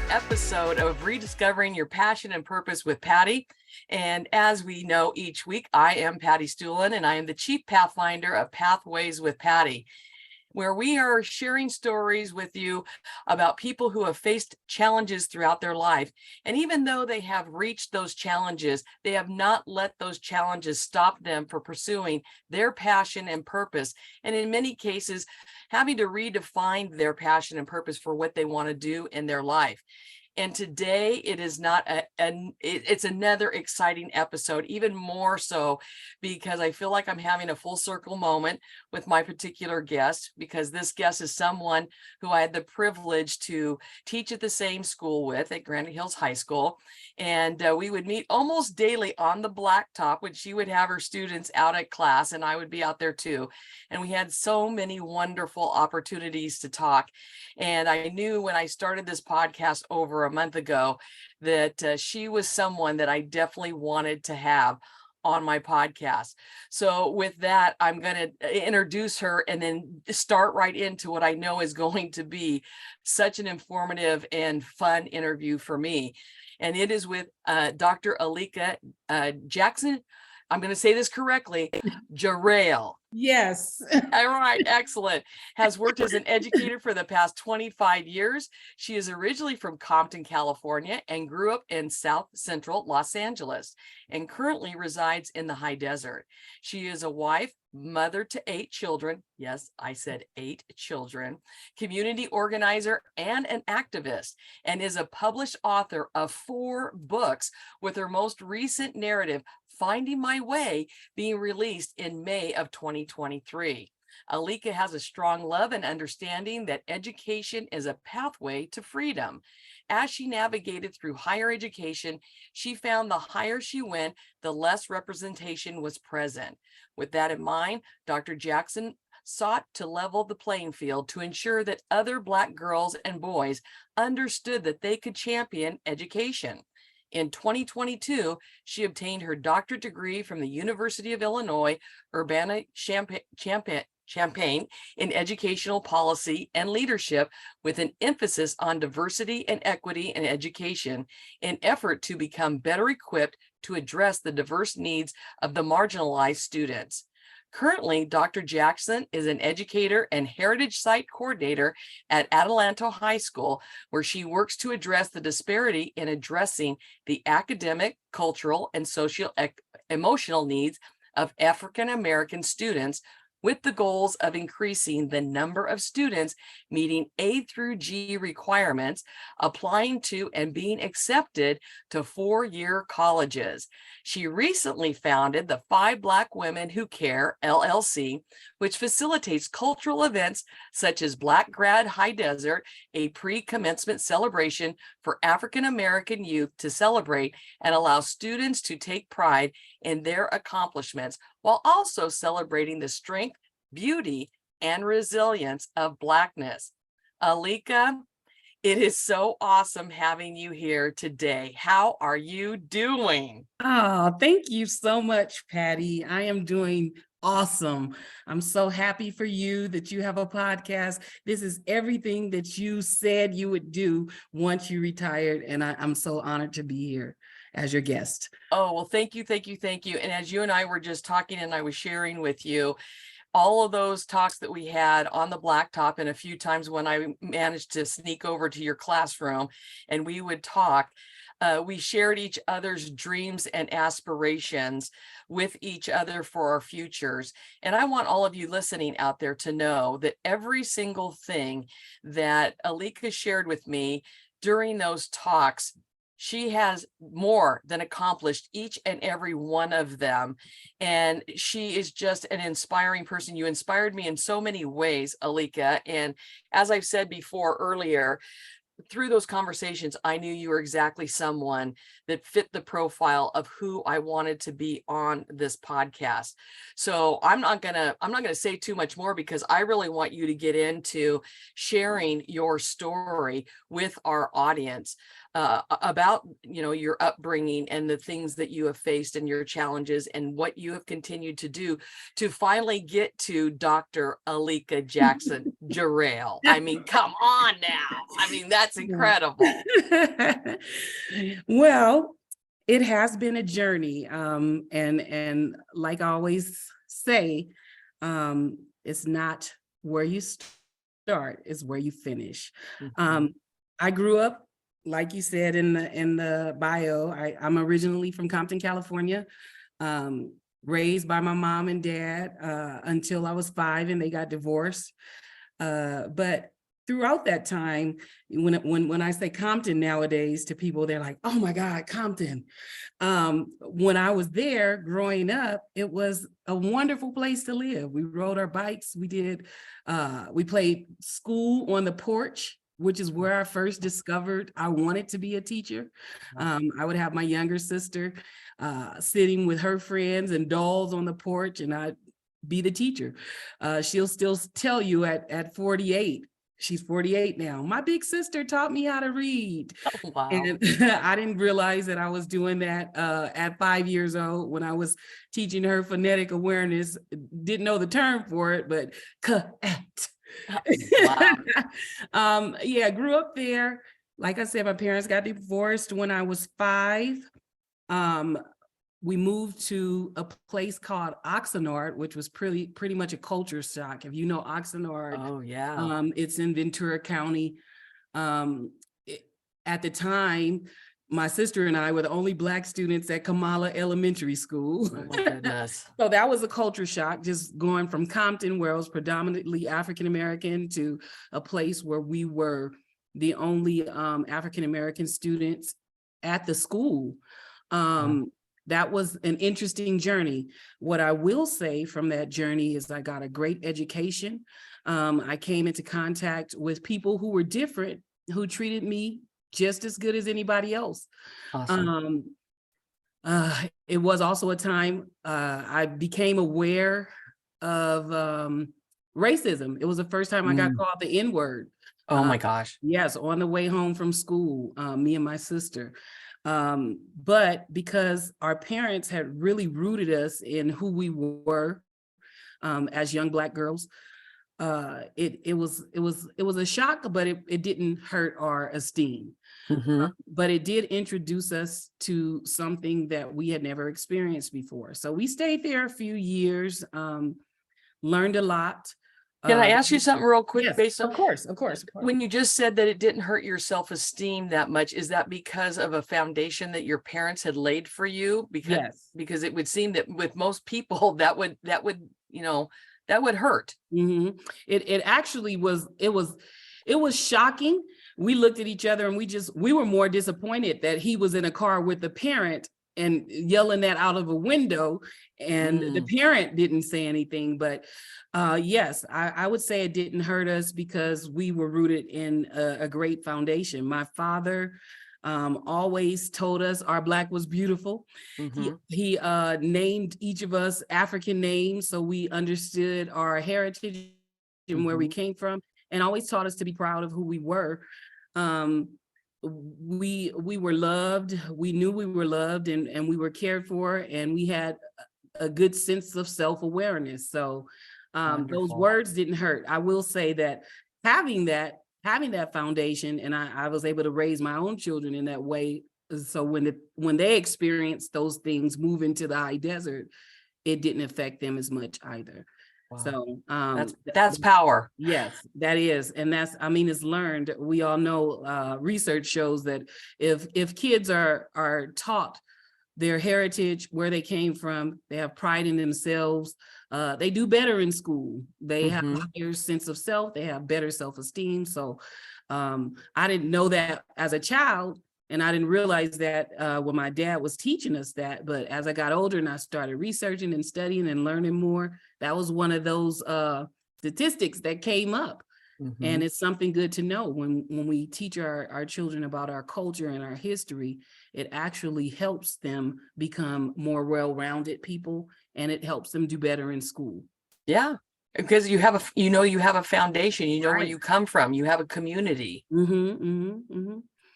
Episode of Rediscovering Your Passion and Purpose with Patty. And as we know each week, I am Patty Stuhlin, and I am the Chief Pathfinder of Pathways with Patty, where we are sharing stories with you about people who have faced challenges throughout their life. And even though they have reached those challenges, they have not let those challenges stop them from pursuing their passion and purpose. And in many cases, having to redefine their passion and purpose for what they want to do in their life. And today it is not it's another exciting episode, even more so because I feel like I'm having a full circle moment with my particular guest, because this guest is someone who I had the privilege to teach at the same school with at Granite Hills High School. And we would meet almost daily on the blacktop when she would have her students out at class and I would be out there too. And we had so many wonderful opportunities to talk. And I knew when I started this podcast over a month ago that she was someone that I definitely wanted to have on my podcast. So with that, I'm going to introduce her and then start right into what I know is going to be such an informative and fun interview for me. And it is with Dr. Aleka Jackson. I'm going to say this correctly, Jarrell. Yes. All right, excellent. Has worked as an educator for the past 25 years. She is originally from Compton, California, and grew up in South Central Los Angeles, and currently resides in the high desert. She is a wife, mother to 8 children. Yes, I said 8 children, community organizer, and an activist, and is a published author of 4 books, with her most recent narrative, Finding My Way, being released in May of 2023. Aleka has a strong love and understanding that education is a pathway to freedom. As she navigated through higher education, she found the higher she went, the less representation was present. With that in mind, Dr. Jackson sought to level the playing field to ensure that other Black girls and boys understood that they could champion education. In 2022, she obtained her doctorate degree from the University of Illinois, Urbana-Champaign in educational policy and leadership, with an emphasis on diversity and equity in education, in effort to become better equipped to address the diverse needs of the marginalized students. Currently, Dr. Jackson is an educator and heritage site coordinator at Adelanto High School, where she works to address the disparity in addressing the academic, cultural, and socio-emotional needs of African American students, with the goals of increasing the number of students meeting A through G requirements, applying to and being accepted to 4-year colleges. She recently founded the 5 Black Women Who Care, LLC, which facilitates cultural events such as Black Grad High Desert, a pre-commencement celebration for African American youth to celebrate and allow students to take pride in their accomplishments, while also celebrating the strength, beauty, and resilience of Blackness. Aleka, it is so awesome having you here today. How are you doing? Oh, thank you so much, Patty. I am doing awesome. I'm so happy for you that you have a podcast. This is everything that you said you would do once you retired, and I'm so honored to be here as your guest. Oh, well, thank you. And as you and I were just talking and I was sharing with you, all of those talks that we had on the blacktop, and a few times when I managed to sneak over to your classroom and we would talk, we shared each other's dreams and aspirations with each other for our futures. And I want all of you listening out there to know that every single thing that Aleka shared with me during those talks, she has more than accomplished each and every one of them. And she is just an inspiring person. You inspired me in so many ways, Aleka. And as I've said before earlier, through those conversations, I knew you were exactly someone that fit the profile of who I wanted to be on this podcast. So I'm not gonna say too much more, because I really want you to get into sharing your story with our audience about, your upbringing and the things that you have faced and your challenges and what you have continued to do to finally get to Dr. Aleka Jackson-Jarrell. I mean, come on now. I mean, that's incredible. Well, it has been a journey. And like I always say, it's not where you start, it's where you finish. Mhm. I grew up, like you said in the bio, I'm originally from Compton, California, raised by my mom and dad until I was 5, and they got divorced. But throughout that time, when I say Compton nowadays to people, they're like, "Oh my God, Compton." When I was there growing up, it was a wonderful place to live. We rode our bikes. We played school on the porch, which is where I first discovered I wanted to be a teacher. I would have my younger sister sitting with her friends and dolls on the porch, and I'd be the teacher. She'll still tell you at 48, she's 48 now, "My big sister taught me how to read." Oh, wow. And I didn't realize that I was doing that at 5 years old when I was teaching her phonetic awareness. Didn't know the term for it, but ka-at. Wow. Yeah, I grew up there. Like I said, my parents got divorced when I was 5. We moved to a place called Oxnard, which was pretty much a culture shock. If you know Oxnard, Oh, yeah. it's in Ventura County. At the time, my sister and I were the only Black students at Kamala Elementary School. Oh, my goodness. So that was a culture shock, just going from Compton, where I was predominantly African-American, to a place where we were the only African-American students at the school. That was an interesting journey. What I will say from that journey is I got a great education. I came into contact with people who were different, who treated me just as good as anybody else. Awesome. It was also a time I became aware of racism. It was the first time I got called the N-word. Oh my gosh. Yes, on the way home from school, me and my sister. But because our parents had really rooted us in who we were as young Black girls, it was a shock, but it didn't hurt our esteem. But it did introduce us to something that we had never experienced before. So we stayed there a few years, learned a lot. Can I ask you something real quick? Yes, Based on, of course. when you just said that it didn't hurt your self-esteem that much, is that because of a foundation that your parents had laid for you? Because it would seem that with most people that would hurt. It actually was, it was shocking. We looked at each other and we were more disappointed that he was in a car with the parent and yelling that out of a window, and the parent didn't say anything. But yes, I would say it didn't hurt us because we were rooted in a great foundation. My father always told us our Black was beautiful. He named each of us African names, so we understood our heritage and where we came from, and always taught us to be proud of who we were. We were loved. We knew we were loved, and we were cared for, and we had a good sense of self-awareness. So those words didn't hurt. I will say that having that foundation, and I was able to raise my own children in that way. So when they experienced those things, moving to the high desert, it didn't affect them as much either. Wow. So that's power. Yes, that is. And it's learned. We all know research shows that if kids are taught their heritage, where they came from, they have pride in themselves, they do better in school. They have a higher sense of self, they have better self-esteem. So I didn't know that as a child And I didn't realize that when my dad was teaching us that. But as I got older and I started researching and studying and learning more, that was one of those statistics that came up. Mhm. And it's something good to know when we teach our children about our culture and our history. It actually helps them become more well-rounded people, and it helps them do better in school. Yeah, because you have a foundation, where Right. you come from, you have a community.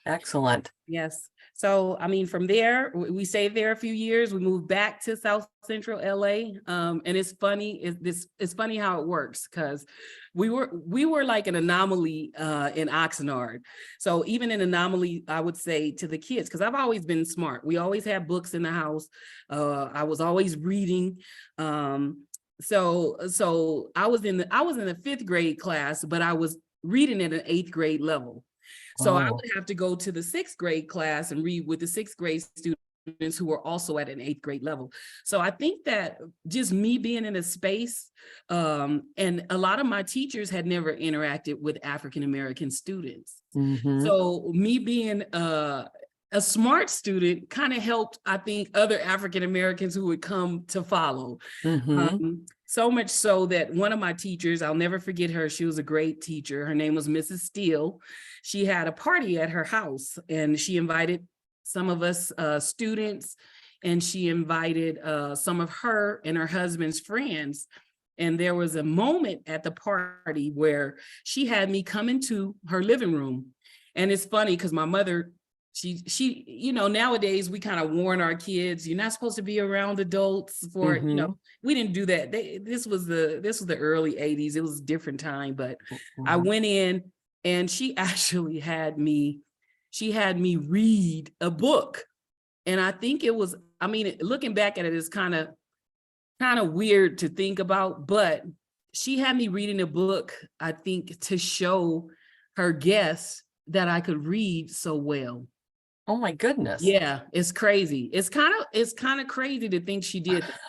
Excellent. Yes. So, I mean, from there, we stayed there a few years. We moved back to South Central LA. And it's funny, it's funny how it works, because we were like an anomaly in Oxnard. So even an anomaly, I would say, to the kids, because I've always been smart. We always had books in the house. I was always reading. So I was in the 5th grade class, but I was reading at an 8th grade level. So I Oh, would have to go to the 6th grade class and read with the 6th grade students who were also at an 8th grade level. So I think that just me being in a space, and a lot of my teachers had never interacted with African-American students. mhm. So me being a smart student kind of helped, I think, other African-Americans who would come to follow. Mhm. So much so that one of my teachers, I'll never forget her. She was a great teacher. Her name was Mrs. Steele. She had a party at her house, and she invited some of us students, and she invited some of her and her husband's friends. And there was a moment at the party where she had me come into her living room. And it's funny because my mother, she, nowadays we kind of warn our kids, you're not supposed to be around adults for, Mhm. we didn't do that. This was the early 80s. It was a different time, but I Mhm. went in and she actually she had me read a book. And I think it was, I mean, looking back at it, it's kind of weird to think about, but she had me reading a book, I think, to show her guests that I could read so well. Oh my goodness. Yeah, it's crazy. It's kind of crazy to think she did that.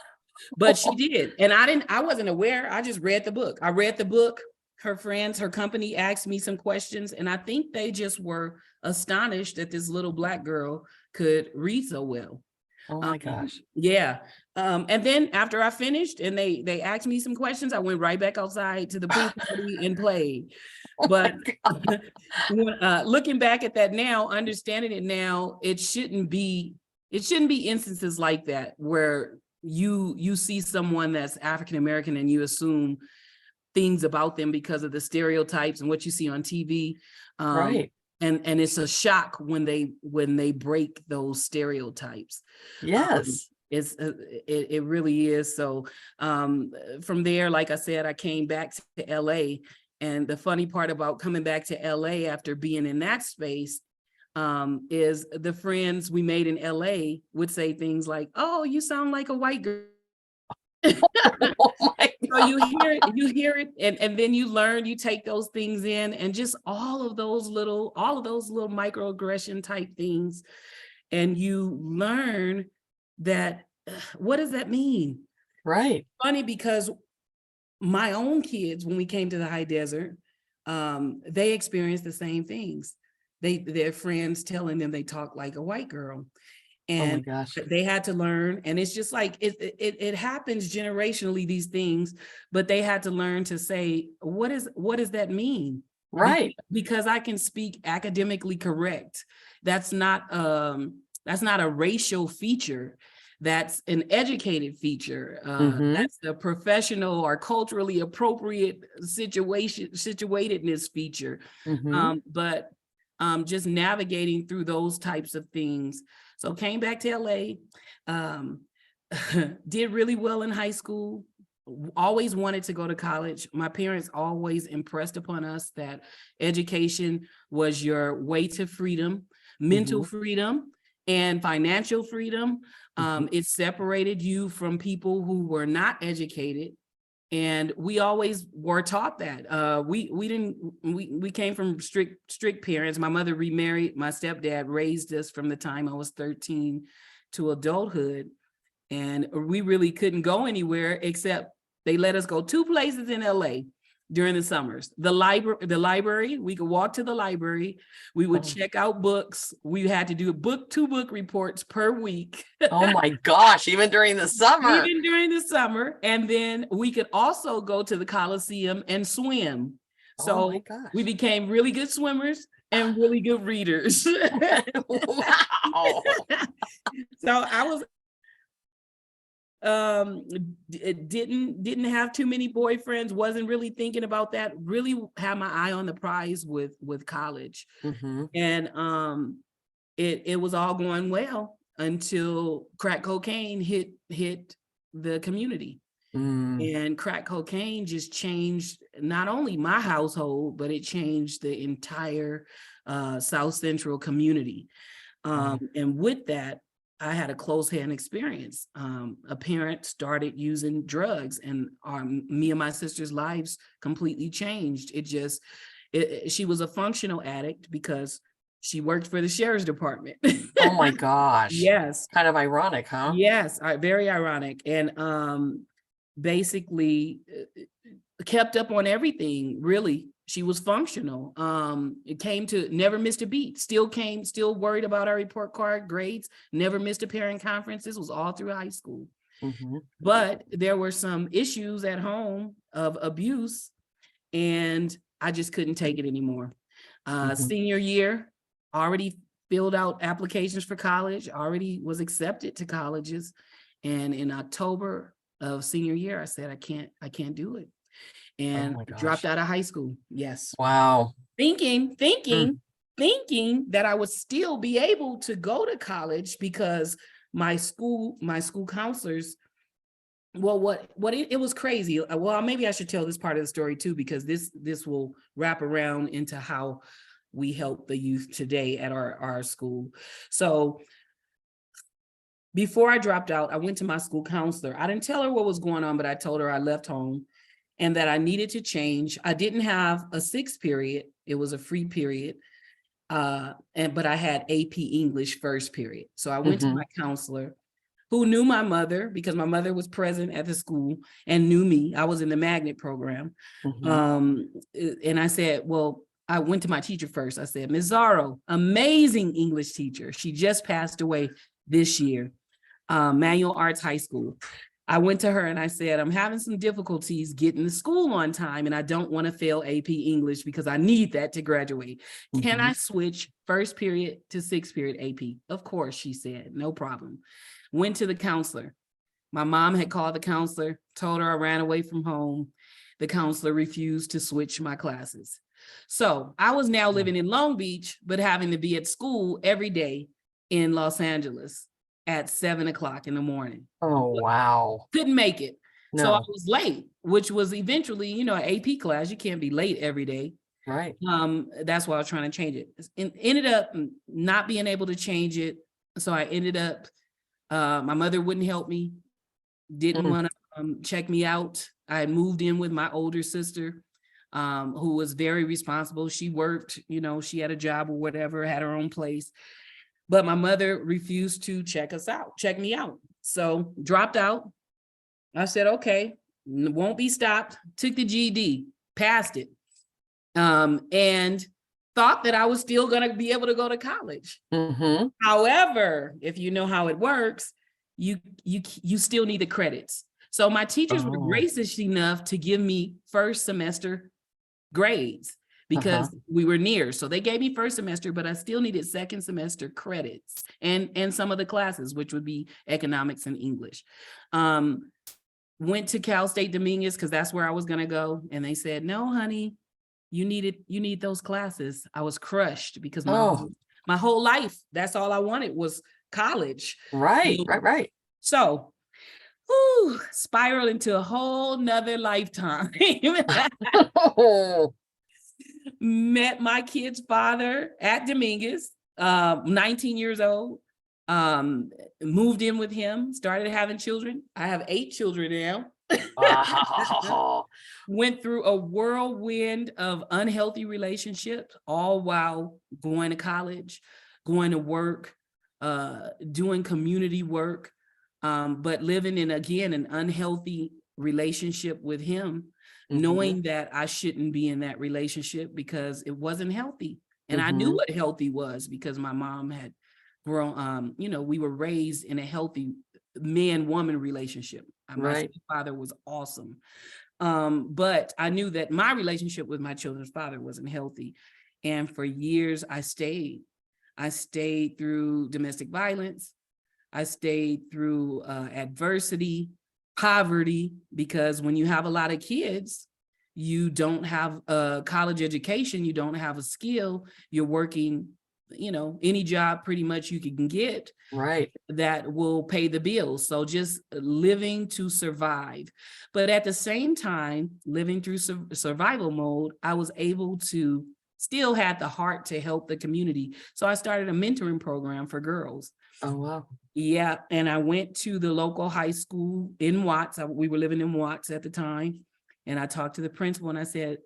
But she did. And I wasn't aware. I just read the book. I read the book. Her friends, her company asked me some questions, and I think they just were astonished that this little Black girl could read so well. Oh my gosh. Yeah. And then after I finished and they asked me some questions, I went right back outside to the pool party and played. Oh But my God. looking back at that now, understanding it now, it shouldn't be instances like that where you see someone that's African American and you assume things about them because of the stereotypes and what you see on TV. Right. And it's a shock when they break those stereotypes. Yes. It really is. So from there, like I said, I came back to LA. And the funny part about coming back to LA after being in that space is the friends we made in LA would say things like, "Oh, you sound like a white girl." Oh my So you hear it, and then you learn, you take those things in, and just all of those little microaggression type things, and you learn that what does that mean? Right. Funny because my own kids, when we came to the high desert, they experienced the same things. Their friends telling them they talk like a white girl. Oh my And gosh. they had to learn, and it's just like it happens generationally, these things, but they had to learn to say, what does that mean? Right. Because I can speak academically correct. That's not a racial feature. That's an educated feature. Mhm. That's the professional or culturally appropriate situatedness feature. Mhm. But just navigating through those types of things. So came back to LA, did really well in high school, always wanted to go to college. My parents always impressed upon us that education was your way to freedom, mental Mhm. freedom, and financial freedom. Mhm. It separated you from people who were not educated. And we always were taught that. We came from strict parents. My mother remarried. My stepdad raised us from the time I was 13 to adulthood. And we really couldn't go anywhere except they let us go 2 places in LA. during the summers. The library, we could walk to the library. We would check out books. We had to do two book reports per week. Oh my gosh, even during the summer. Even during the summer. And then we could also go to the Coliseum and swim. So my gosh. we became really good swimmers and really good readers. Wow. So I was didn't have too many boyfriends, wasn't really thinking about that, really had my eye on the prize with college. And it was all going well until crack cocaine hit the community. And crack cocaine just changed not only my household, but it changed the entire South Central community. And with that, I had a close-hand experience. A parent started using drugs, and me and my sister's lives completely changed. She was a functional addict because she worked for the sheriff's department. Oh my gosh. Yes. Kind of ironic, huh? Yes, very ironic. And basically kept up on everything, really. She was functional. It came to never missed a beat, still worried about our report card grades, never missed a parent conference. This was all through high school. But there were some issues at home of abuse, and I just couldn't take it anymore. Senior year, already filled out applications for college, already was accepted to colleges. And in October of senior year, I said, I can't do it. And dropped out of high school. Yes. Wow. Thinking that I would still be able to go to college because my school counselors, well, it was crazy. Well, maybe I should tell this part of the story too, because this will wrap around into how we help the youth today at our school. So before I dropped out, I went to my school counselor. I didn't tell her what was going on, but I told her I left home and that I needed to change. I didn't have a 6th period. It was a free period. But I had AP English first period. So I went to my counselor, who knew my mother because my mother was present at the school and knew me. I was in the magnet program. And I said, well, I went to my teacher first. I said, Ms. Zaro, amazing English teacher. She just passed away this year, Manual Arts High School. I went to her and I said, I'm having some difficulties getting to school on time and I don't want to fail AP English because I need that to graduate. Can I switch first period to 6th period AP? Of course, she said, no problem. Went to the counselor. My mom had called the counselor, told her I ran away from home. The counselor refused to switch my classes. So I was now living in Long Beach, but having to be at school every day in Los Angeles at 7 o'clock in the morning. Oh, wow. Couldn't make it. No. So I was late, which was eventually, an AP class. You can't be late every day. Right. That's why I was trying to change it. Ended up not being able to change it. So I ended up, my mother wouldn't help me, didn't want to check me out. I had moved in with my older sister, who was very responsible. She worked, she had a job or whatever, had her own place. But my mother refused to check me out. So dropped out. I said, okay, won't be stopped. Took the GED, passed it. And thought that I was still going to be able to go to college. However, if you know how it works, you still need the credits. So my teachers were gracious enough to give me first semester grades because we were near. So they gave me first semester, but I still needed second semester credits and some of the classes, which would be economics and English. Went to Cal State Dominguez because that's where I was going to go. And they said, no, honey, you need those classes. I was crushed because my whole life, that's all I wanted was college. Right. So spiraled into a whole nother lifetime. Met my kid's father at Dominguez, 19 years old, moved in with him, started having children. I have 8 children now. Wow. Went through a whirlwind of unhealthy relationships, all while going to college, going to work, doing community work, but living in, again, an unhealthy relationship with him knowing that I shouldn't be in that relationship because it wasn't healthy. And I knew what healthy was because my mom had grown, we were raised in a healthy man-woman relationship. My father was awesome. But I knew that my relationship with my children's father wasn't healthy. And for years I stayed through domestic violence. I stayed through adversity, poverty, because when you have a lot of kids, you don't have a college education, you don't have a skill, you're working, any job pretty much you can get that will pay the bills. So just living to survive. But at the same time, living through survival mode, I was able to still had the heart to help the community. So I started a mentoring program for girls. Oh, wow. Yeah. And I went to the local high school in Watts. We were living in Watts at the time. And I talked to the principal and I said,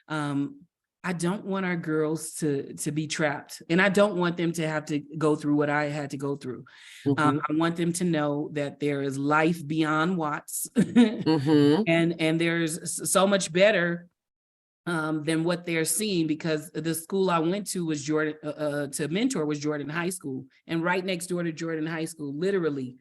I don't want our girls to be trapped. And I don't want them to have to go through what I had to go through. I want them to know that there is life beyond Watts. And there's so much better than what they're seeing, because the school I went to was to mentor was Jordan High School. And right next door to Jordan High School, literally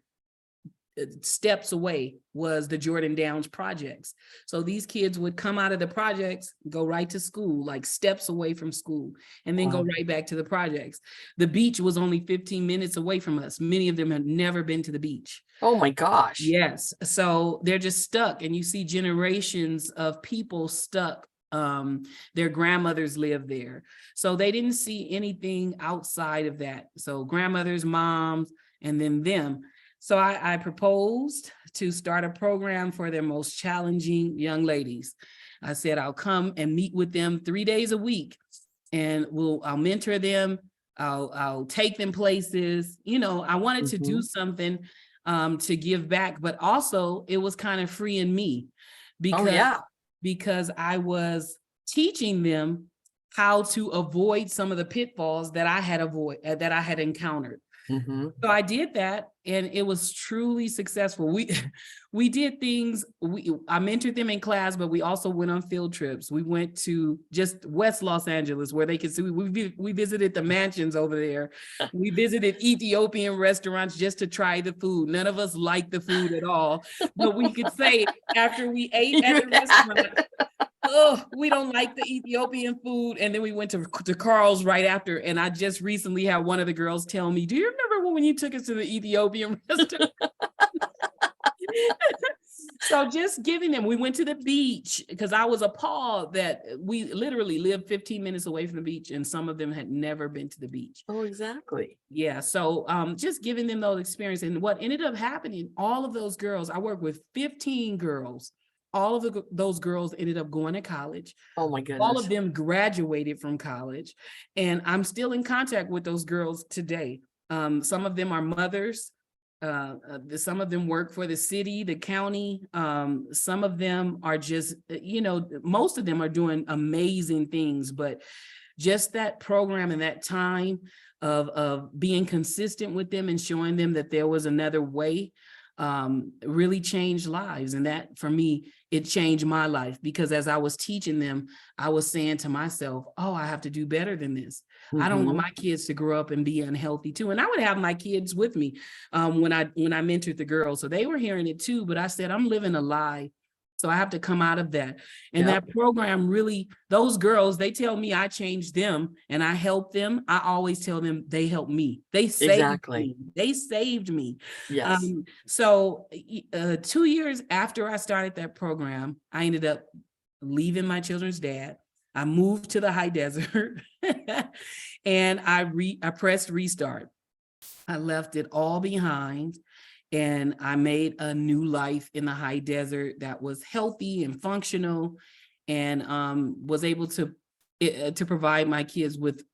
steps away, was the Jordan Downs projects. So these kids would come out of the projects, go right to school, like steps away from school, and then go right back to the projects. The beach was only 15 minutes away from us. Many of them had never been to the beach. Oh my gosh. Yes. So they're just stuck, and you see generations of people stuck. Their grandmothers lived there. So they didn't see anything outside of that. So grandmothers, moms, and then them. So I proposed to start a program for their most challenging young ladies. I said, I'll come and meet with them 3 days a week, and I'll mentor them. I'll take them places. I wanted to do something to give back, but also it was kind of freeing me because I was teaching them how to avoid some of the pitfalls that I had encountered. So I did that, and it was truly successful. We did things. I mentored them in class, but we also went on field trips. We went to just West Los Angeles, where they could see. We visited the mansions over there. We visited Ethiopian restaurants just to try the food. None of us liked the food at all, but we could say after we ate at the restaurant, oh, we don't like the Ethiopian food. And then we went to Carl's right after. And I just recently had one of the girls tell me, do you remember when you took us to the Ethiopian restaurant? So just giving them, we went to the beach, because I was appalled that we literally lived 15 minutes away from the beach, and some of them had never been to the beach. Oh, exactly. Yeah. So just giving them those experiences. And what ended up happening, all of those girls, I worked with 15 girls. All of those girls ended up going to college. Oh my goodness. All of them graduated from college. And I'm still in contact with those girls today. Some of them are mothers. Some of them work for the city, the county. Some of them are just, most of them are doing amazing things, but just that program and that time of being consistent with them and showing them that there was another way really changed lives. And that, for me, it changed my life, because as I was teaching them, I was saying to myself, oh, I have to do better than this. I don't want my kids to grow up and be unhealthy too. And I would have my kids with me when I mentored the girls. So they were hearing it too, but I said, I'm living a lie. So I have to come out of that. And that program really, those girls, they tell me I changed them and I helped them. I always tell them they helped me. They saved me. They saved me. Yes. So 2 years after I started that program, I ended up leaving my children's dad. I moved to the high desert and I pressed restart. I left it all behind. And I made a new life in the high desert that was healthy and functional, and was able to provide my kids with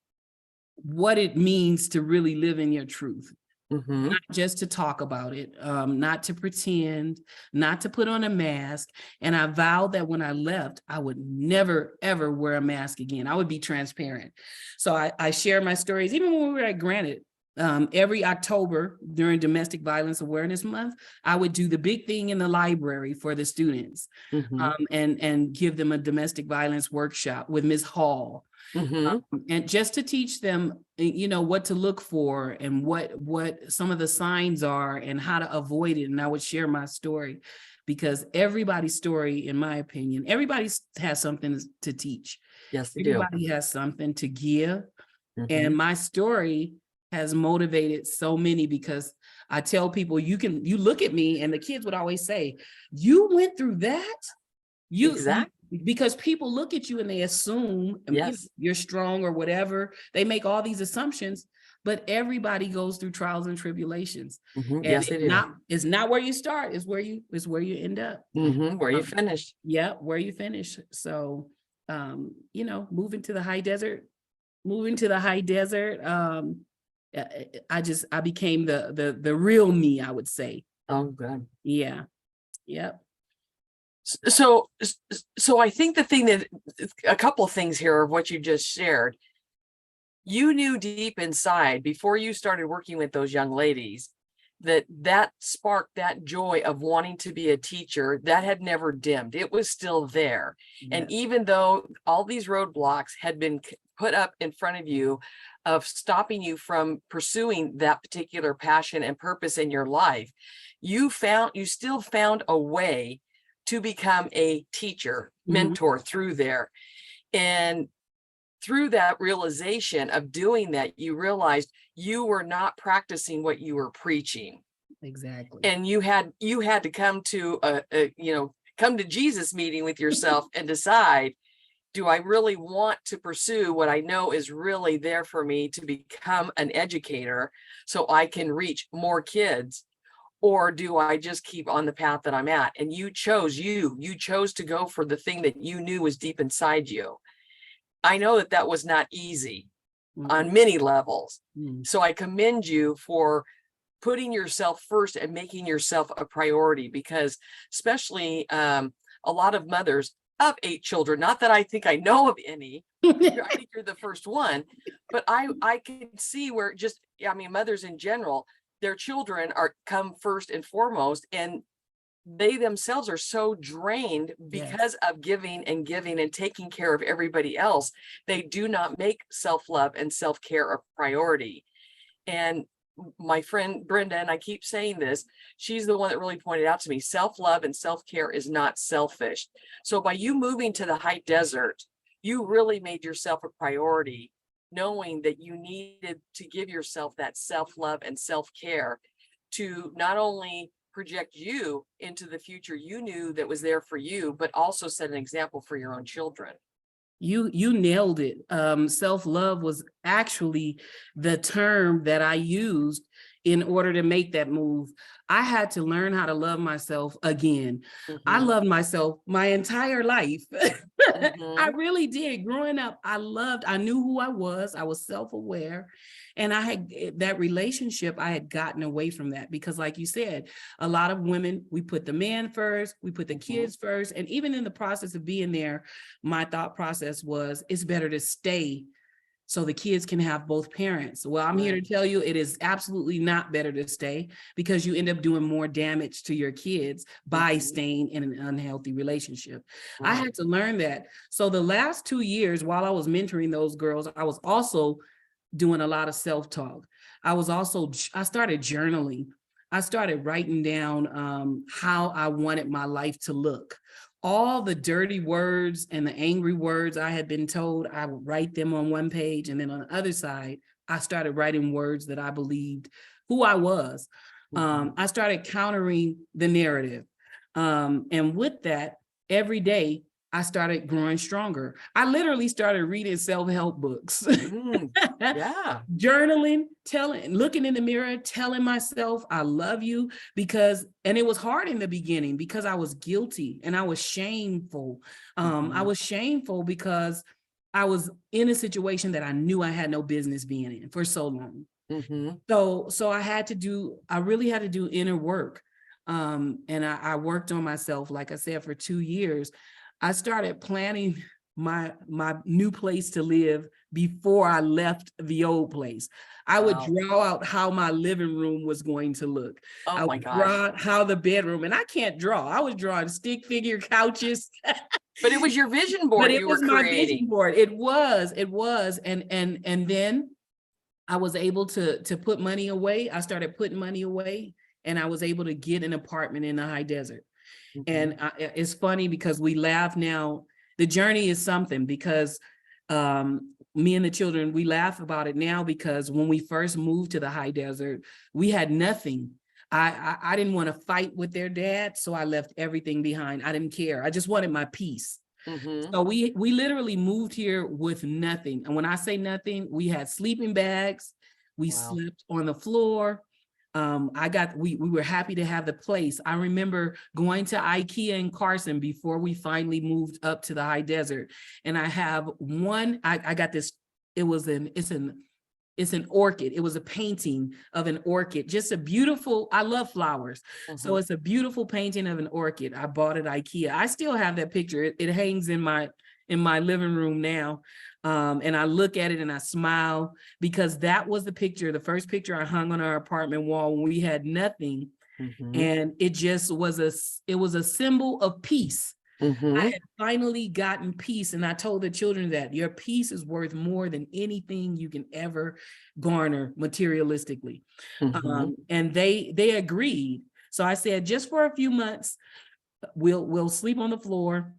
what it means to really live in your truth. Not just to talk about it, not to pretend, not to put on a mask. And I vowed that when I left, I would never, ever wear a mask again. I would be transparent. So I share my stories, even when we were at Granite. every October during Domestic Violence Awareness Month, I would do the big thing in the library for the students, and give them a domestic violence workshop with Ms. Hall. And just to teach them, what to look for and what some of the signs are and how to avoid it. And I would share my story, because everybody's story, in my opinion, everybody has something to teach. Yes, they do. Everybody has something to give. And my story has motivated so many, because I tell people, you look at me, and the kids would always say, you went through that? Exactly. Because people look at you and they assume you're strong or whatever. They make all these assumptions, but everybody goes through trials and tribulations. And yes, they do. It's not where you start, it's where you end up. Where you finish. Yeah, where you finish. So, moving to the high desert, I became the real me, I would say. Oh, good. Yeah. Yep. So I think the thing that a couple of things here of what you just shared, you knew deep inside before you started working with those young ladies that spark, that joy of wanting to be a teacher, that had never dimmed. It was still there. And even though all these roadblocks had been put up in front of you of stopping you from pursuing that particular passion and purpose in your life, you still found a way to become a teacher, mentor through there. And through that realization of doing that, you realized you were not practicing what you were preaching. Exactly. And you had to come to come to Jesus meeting with yourself and decide, do I really want to pursue what I know is really there for me to become an educator so I can reach more kids? Or do I just keep on the path that I'm at? And you chose to go for the thing that you knew was deep inside you. I know that was not easy on many levels. So I commend you for putting yourself first and making yourself a priority, because especially a lot of mothers of 8 children, not that I think I know of any, I think you're the first one, but I can see where mothers in general, their children come first and foremost, and they themselves are so drained because of giving and taking care of everybody else. They do not make self-love and self-care a priority. And my friend Brenda, and I keep saying this, she's the one that really pointed out to me, self-love and self-care is not selfish. So by you moving to the high desert, you really made yourself a priority, knowing that you needed to give yourself that self-love and self-care to not only project you into the future you knew that was there for you, but also set an example for your own children. You nailed it. Self-love was actually the term that I used in order to make that move. I had to learn how to love myself again. I loved myself my entire life. I really did. Growing up, I knew who I was self-aware. And I had that relationship, I had gotten away from that because, like you said, a lot of women, we put the man first, we put the kids first. And even in the process of being there, my thought process was, it's better to stay so the kids can have both parents. Well, I'm here to tell you, it is absolutely not better to stay, because you end up doing more damage to your kids by staying in an unhealthy relationship. I had to learn that. So the last 2 years, while I was mentoring those girls, I was also doing a lot of self-talk. I started journaling. I started writing down how I wanted my life to look. All the dirty words and the angry words I had been told, I would write them on one page. And then on the other side, I started writing words that I believed who I was. I started countering the narrative. And with that, every day, I started growing stronger. I literally started reading self-help books, journaling, looking in the mirror, telling myself, I love you, and it was hard in the beginning because I was guilty and I was shameful. I was shameful because I was in a situation that I knew I had no business being in for so long. So I really had to do inner work. And I worked on myself, like I said, for 2 years. I started planning my new place to live before I left the old place. I would Wow. draw out how my living room was going to look. Oh I my would gosh. draw out how the bedroom, and I can't draw. I was drawing stick figure couches. But it was your vision But board it you were was my vision creating. board. It was. And then I was able to put money away. I started putting money away, and I was able to get an apartment in the high desert. And it's funny because we laugh now. The journey is something, because me and the children, we laugh about it now, because when we first moved to the high desert, we had nothing. I didn't want to fight with their dad, so I left everything behind. I didn't care. I just wanted my peace. So we literally moved here with nothing. And when I say nothing, we had sleeping bags. We Wow. slept on the floor. We were happy to have the place. I remember going to IKEA in Carson before we finally moved up to the high desert. And I have one, I got this, it's an orchid. It was a painting of an orchid, just a beautiful, I love flowers. So it's a beautiful painting of an orchid. I bought it at IKEA. I still have that picture. It hangs in my living room now. And I look at it and I smile, because that was the first picture I hung on our apartment wall when we had nothing. And it just was it was a symbol of peace. I had finally gotten peace. And I told the children that your peace is worth more than anything you can ever garner materialistically. And they agreed. So I said, just for a few months, we'll sleep on the floor.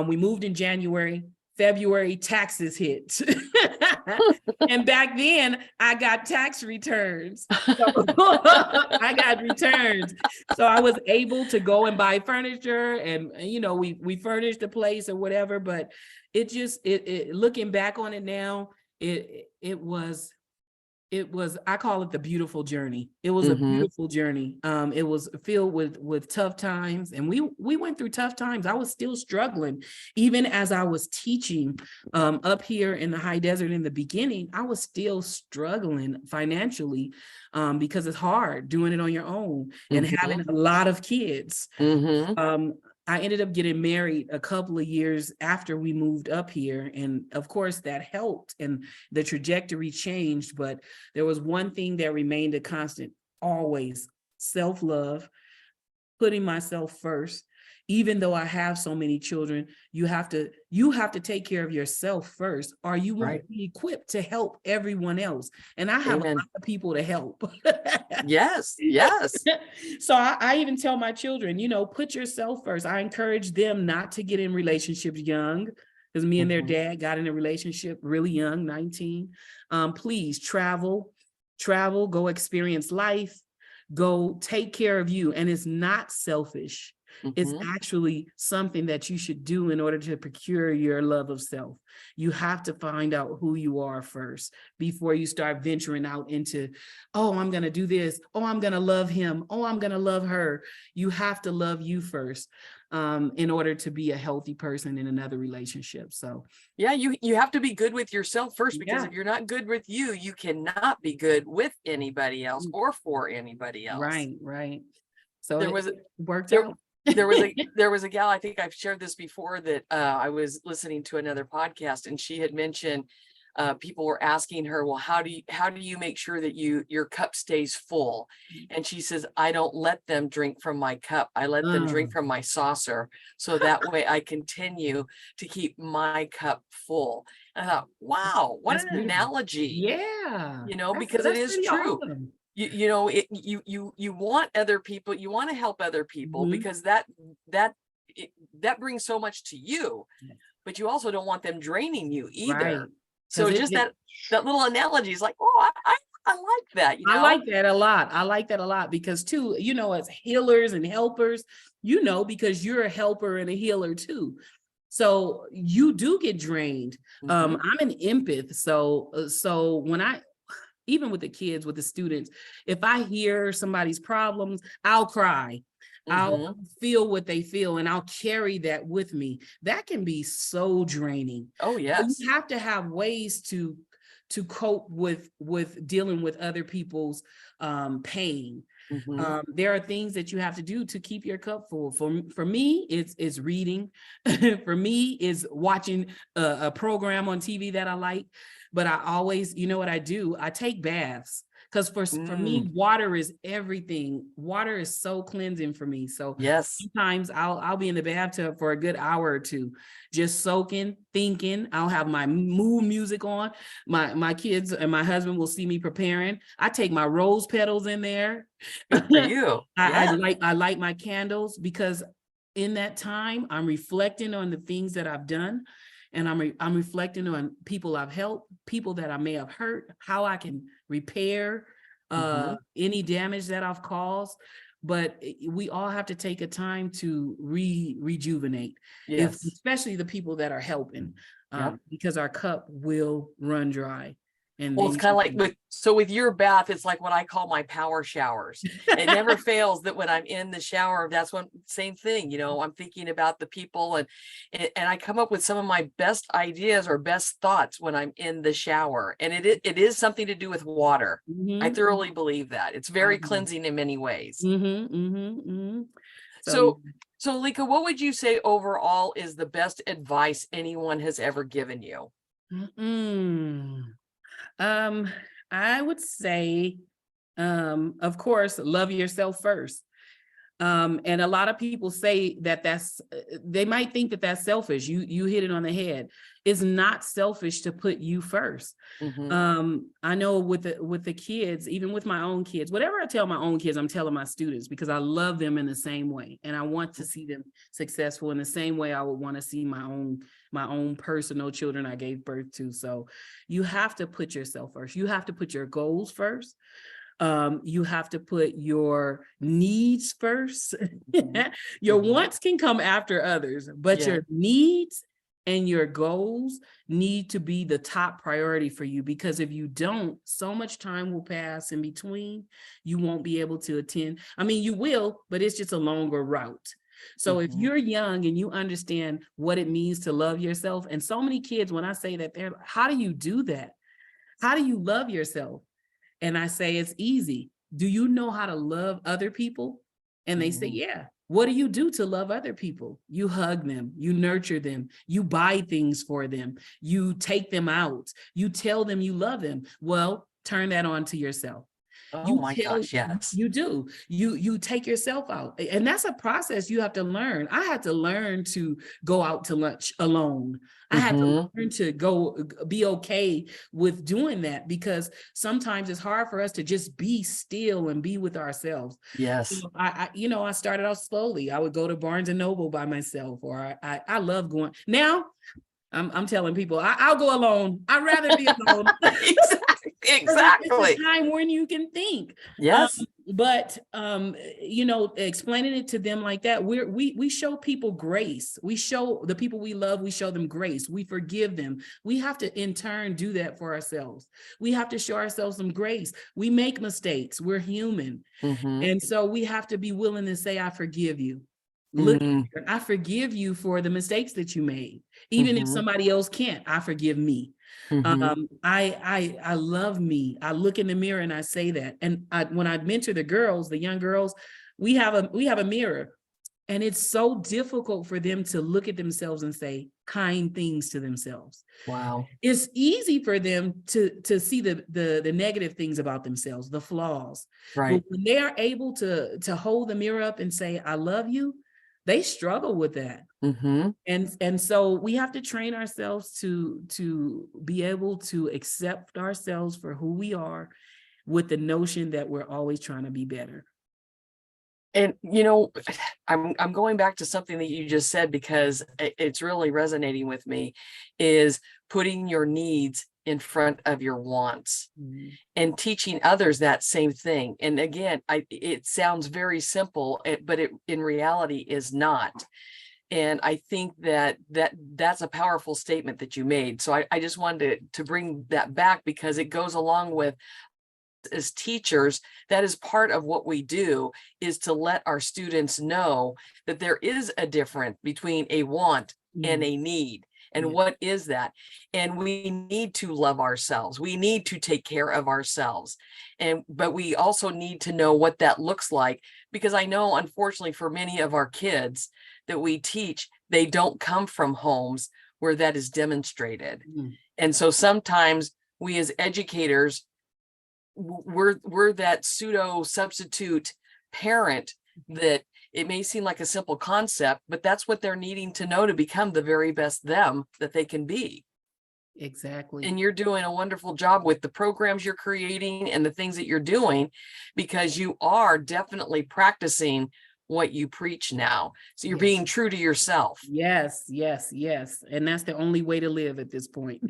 We moved in January. February, taxes hit. And back then I got tax returns. So I got returns. So I was able to go and buy furniture, and we furnished the place or whatever, but it just, looking back on it now, it was, I call it the beautiful journey. It was a beautiful journey. It was filled with tough times, and we went through tough times. I was still struggling. Even as I was teaching up here in the high desert in the beginning, I was still struggling financially, because it's hard doing it on your own and having a lot of kids. I ended up getting married a couple of years after we moved up here. And of course that helped, and the trajectory changed, but there was one thing that remained a constant, always: self-love, putting myself first. Even though I have so many children, you have to take care of yourself first, or you won't be equipped to help everyone else. And I have a lot of people to help. Yes. So I even tell my children, put yourself first. I encourage them not to get in relationships young, because me and their dad got in a relationship really young, 19. Please travel, go experience life, go take care of you. And it's not selfish. It's actually something that you should do in order to procure your love of self. You have to find out who you are first before you start venturing out into, oh, I'm going to do this. Oh, I'm going to love him. Oh, I'm going to love her. You have to love you first, in order to be a healthy person in another relationship. So yeah, you have to be good with yourself first, because if you're not good with you, you cannot be good with anybody else or for anybody else. Right. So There it was worked out. there was a gal, I think I've shared this before, that I was listening to another podcast, and she had mentioned people were asking her, well, how do you make sure that your cup stays full? And she says, I don't let them drink from my cup. I let them drink from my saucer. So that way I continue to keep my cup full. And I thought, wow, what an analogy. Yeah. Because it is true. Awesome. You want other people, you want to help other people, because that brings so much to you, but you also don't want them draining you either. So just that little analogy is like, oh, I like that. I like that a lot. I like that a lot, because too, as healers and helpers, because you're a helper and a healer too. So you do get drained. I'm an empath. So when even with the kids, with the students, if I hear somebody's problems, I'll cry. I'll feel what they feel, and I'll carry that with me. That can be so draining. Oh, yes. You have to have ways to to cope with dealing with other people's pain. There are things that you have to do to keep your cup full. For me, it's reading. For me, is watching a program on TV that I like. But I always, you know what I do? I take baths. Because for me, water is everything. Water is so cleansing for me. So yes, sometimes I'll be in the bathtub for a good hour or two, just soaking, thinking. I'll have my mood music on. My kids and my husband will see me preparing. I take my rose petals in there. good for you. I Yeah. light my candles, because in that time I'm reflecting on the things that I've done, and I'm reflecting on people I've helped, people that I may have hurt, how I can repair any damage that I've caused. But we all have to take a time to rejuvenate, Yes. especially the people that are helping, Yep. because our cup will run dry. And Well, then it's kind of like with your bath, it's like what I call my power showers. It never fails that when I'm in the shower, that's when same thing, I'm thinking about the people, and I come up with some of my best ideas or best thoughts when I'm in the shower. And it is something to do with water. I thoroughly believe that. It's very cleansing in many ways. So Aleka, what would you say overall is the best advice anyone has ever given you? I would say, of course, love yourself first. And a lot of people say they might think that that's selfish. You hit it on the head. It's not selfish to put you first. I know with the kids, even with my own kids, whatever I tell my own kids, I'm telling my students, because I love them in the same way. And I want to see them successful in the same way I would want to see my own personal children I gave birth to. So you have to put yourself first. You have to put your goals first. You have to put your needs first. Your wants can come after others, but your needs and your goals need to be the top priority for you, because if you don't, so much time will pass in between. You won't be able to attend. I mean, you will, but it's just a longer route. So if you're young and you understand what it means to love yourself, and so many kids, when I say that, they're, how do you do that? How do you love yourself? And I say, it's easy. Do you know how to love other people? And they say, yeah. What do you do to love other people? You hug them, you nurture them, you buy things for them, you take them out, you tell them you love them. Well, turn that on to yourself. Oh my gosh, yes. You do. You take yourself out. And that's a process you have to learn. I had to learn to go out to lunch alone. I had to learn to be okay with doing that, because sometimes it's hard for us to just be still and be with ourselves. Yes. So I started out slowly. I would go to Barnes and Noble by myself, or I love going. Now I'm telling people I'll go alone. I'd rather be alone. Exactly. It's a time when you can think. Yes. But explaining it to them like that, we show people grace. We show the people we love, we show them grace. We forgive them. We have to in turn do that for ourselves. We have to show ourselves some grace. We make mistakes. We're human. And so we have to be willing to say, I forgive you. Look, I forgive you for the mistakes that you made. Even if somebody else can't, I forgive me. I love me. I look in the mirror and I say that. And when I mentor the young girls, we have a mirror, and it's so difficult for them to look at themselves and say kind things to themselves. Wow. It's easy for them to see the negative things about themselves, the flaws. Right. But when they are able to hold the mirror up and say, I love you, they struggle with that. And so we have to train ourselves to be able to accept ourselves for who we are, with the notion that we're always trying to be better. And I'm going back to something that you just said, because it's really resonating with me, is putting your needs in front of your wants and teaching others that same thing. And again, it sounds very simple, but it in reality is not. And I think that's a powerful statement that you made. So I just wanted to bring that back, because it goes along with, as teachers, that is part of what we do, is to let our students know that there is a difference between a want and a need. And Yeah. what is that? And we need to love ourselves. We need to take care of ourselves. But we also need to know what that looks like, because I know, unfortunately, for many of our kids that we teach, they don't come from homes where that is demonstrated. Mm. And so sometimes we as educators, we're that pseudo substitute parent that it may seem like a simple concept, but that's what they're needing to know to become the very best them that they can be. Exactly. And you're doing a wonderful job with the programs you're creating and the things that you're doing, because you are definitely practicing what you preach now. So you're Yes. being true to yourself. Yes, yes, yes. And that's the only way to live at this point.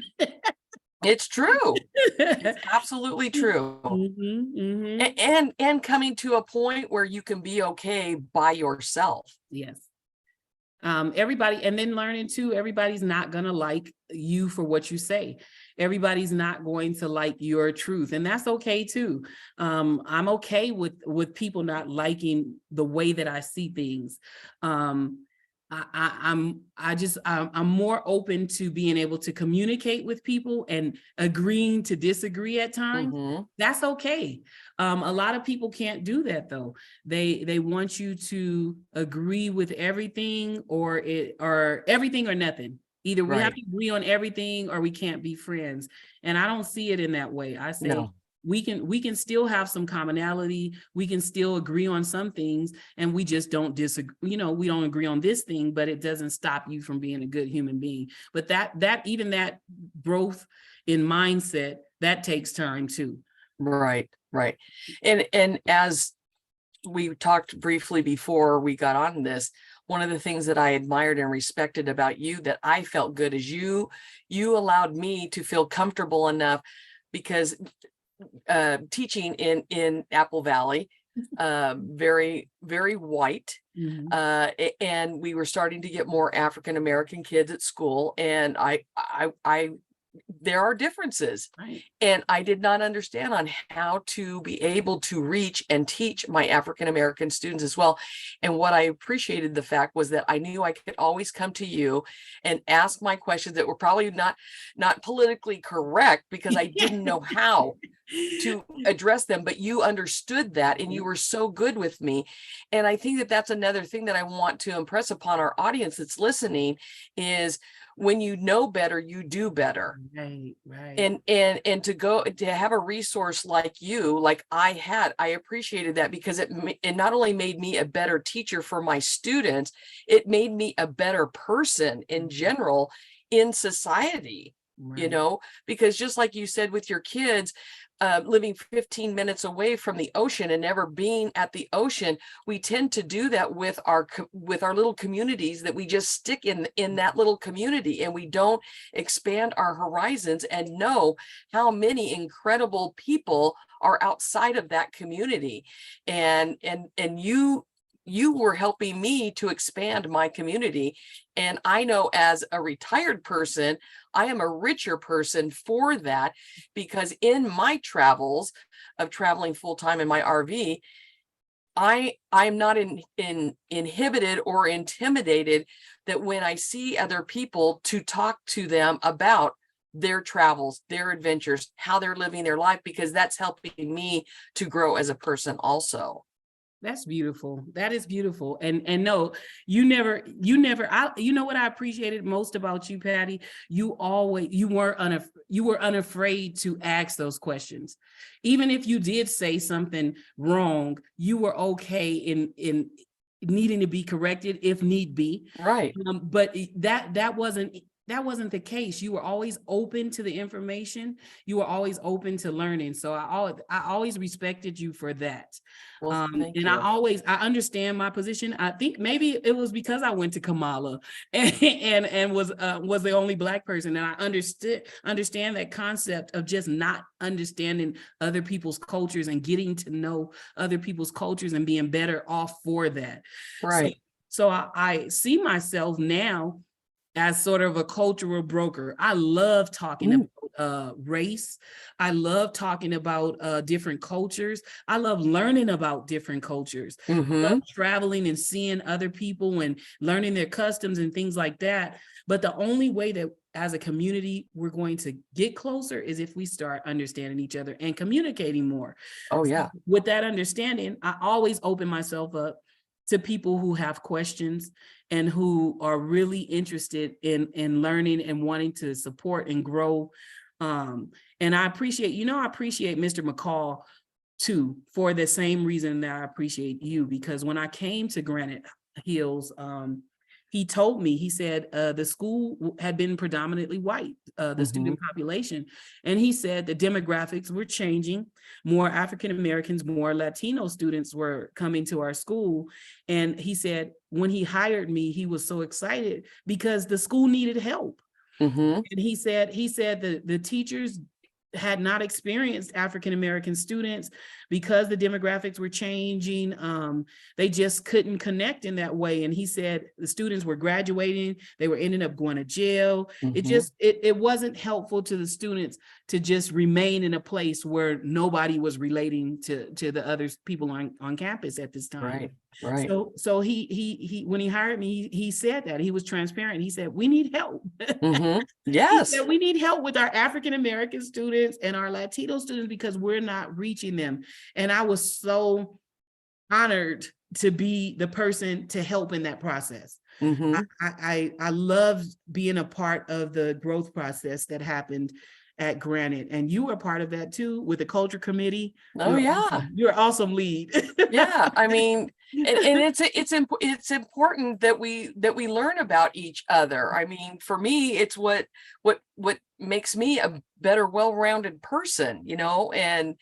It's true. It's absolutely true. Mhm, mhm. And coming to a point where you can be okay by yourself. Yes. Everybody, and then learning too, everybody's not gonna like you for what you say. Everybody's not going to like your truth, and that's okay too. I'm okay with people not liking the way that I see things. I'm more open to being able to communicate with people and agreeing to disagree at times. Mhm. That's okay. A lot of people can't do that though. They want you to agree with everything, or everything or nothing. Either we have Right. to agree on everything or we can't be friends. And I don't see it in that way. I say No. we can still have some commonality. We can still agree on some things, and we just don't disagree. We don't agree on this thing, but it doesn't stop you from being a good human being. But that growth in mindset, that takes time too. Right. Right. And as we talked briefly before we got on this, one of the things that I admired and respected about you, that I felt good, is you allowed me to feel comfortable enough, because teaching in Apple Valley, very, very white. Mhm. And we were starting to get more African American kids at school. And I there are differences. Right. And I did not understand on how to be able to reach and teach my African American students as well. And what I appreciated the fact was that I knew I could always come to you and ask my questions that were probably not politically correct, because I didn't know how to address them, but you understood that, and you were so good with me. And I think that that's another thing that I want to impress upon our audience that's listening, is when you know better, you do better. Right, right. And to have a resource like you, like I appreciated that, because it not only made me a better teacher for my students, it made me a better person in general in society. Right. Because just like you said with your kids, living 15 minutes away from the ocean and never being at the ocean, we tend to do that with our little communities, that we just stick in that little community, and we don't expand our horizons and know how many incredible people are outside of that community. And you were helping me to expand my community. And I know, as a retired person, I am a richer person for that, because in my travels of traveling full time in my RV, I'm not inhibited or intimidated, that when I see other people, to talk to them about their travels, their adventures, how they're living their life, because that's helping me to grow as a person also. That's beautiful. That is beautiful. And no, you know what I appreciated most about you, Patty? You were unafraid to ask those questions. Even if you did say something wrong, you were okay in needing to be corrected if need be. Right. But that wasn't the case. You were always open to the information. You were always open to learning. So I always respected you for that. Well, thank And you. I understand my position. I think maybe it was because I went to Kamala and was the only Black person, and I understand that concept of just not understanding other people's cultures and getting to know other people's cultures and being better off for that. Right. So I see myself now as sort of a cultural broker. I love talking about race. I love talking about different cultures. I love learning about different cultures. I love traveling and seeing other people and learning their customs and things like that. But the only way that as a community we're going to get closer is if we start understanding each other and communicating more. Oh, yeah. So with that understanding, I always open myself up to people who have questions and who are really interested in learning and wanting to support and grow. And I appreciate Mr. McCall too, for the same reason that I appreciate you, because when I came to Granite Hills, he told me, he said the school had been predominantly white, the student population. And he said the demographics were changing. More African Americans, more Latino students were coming to our school. And he said when he hired me, he was so excited because the school needed help. And he said the teachers had not experienced African American students because the demographics were changing. They just couldn't connect in that way. And he said the students were graduating, they were ending up going to jail. It wasn't helpful to the students to just remain in a place where nobody was relating to the other people on campus at this time. Right. So he when he hired me, he said that he was transparent. He said, we need help. Yes. He said, we need help with our African American students and our Latino students because we're not reaching them. And I was so honored to be the person to help in that process. I loved being a part of the growth process that happened at Granite, and you were part of that too with the culture committee. Oh, yeah. You're an awesome lead. Yeah, I mean, and it's important that we learn about each other. I mean, for me, it's what makes me a better, well-rounded person, you know, and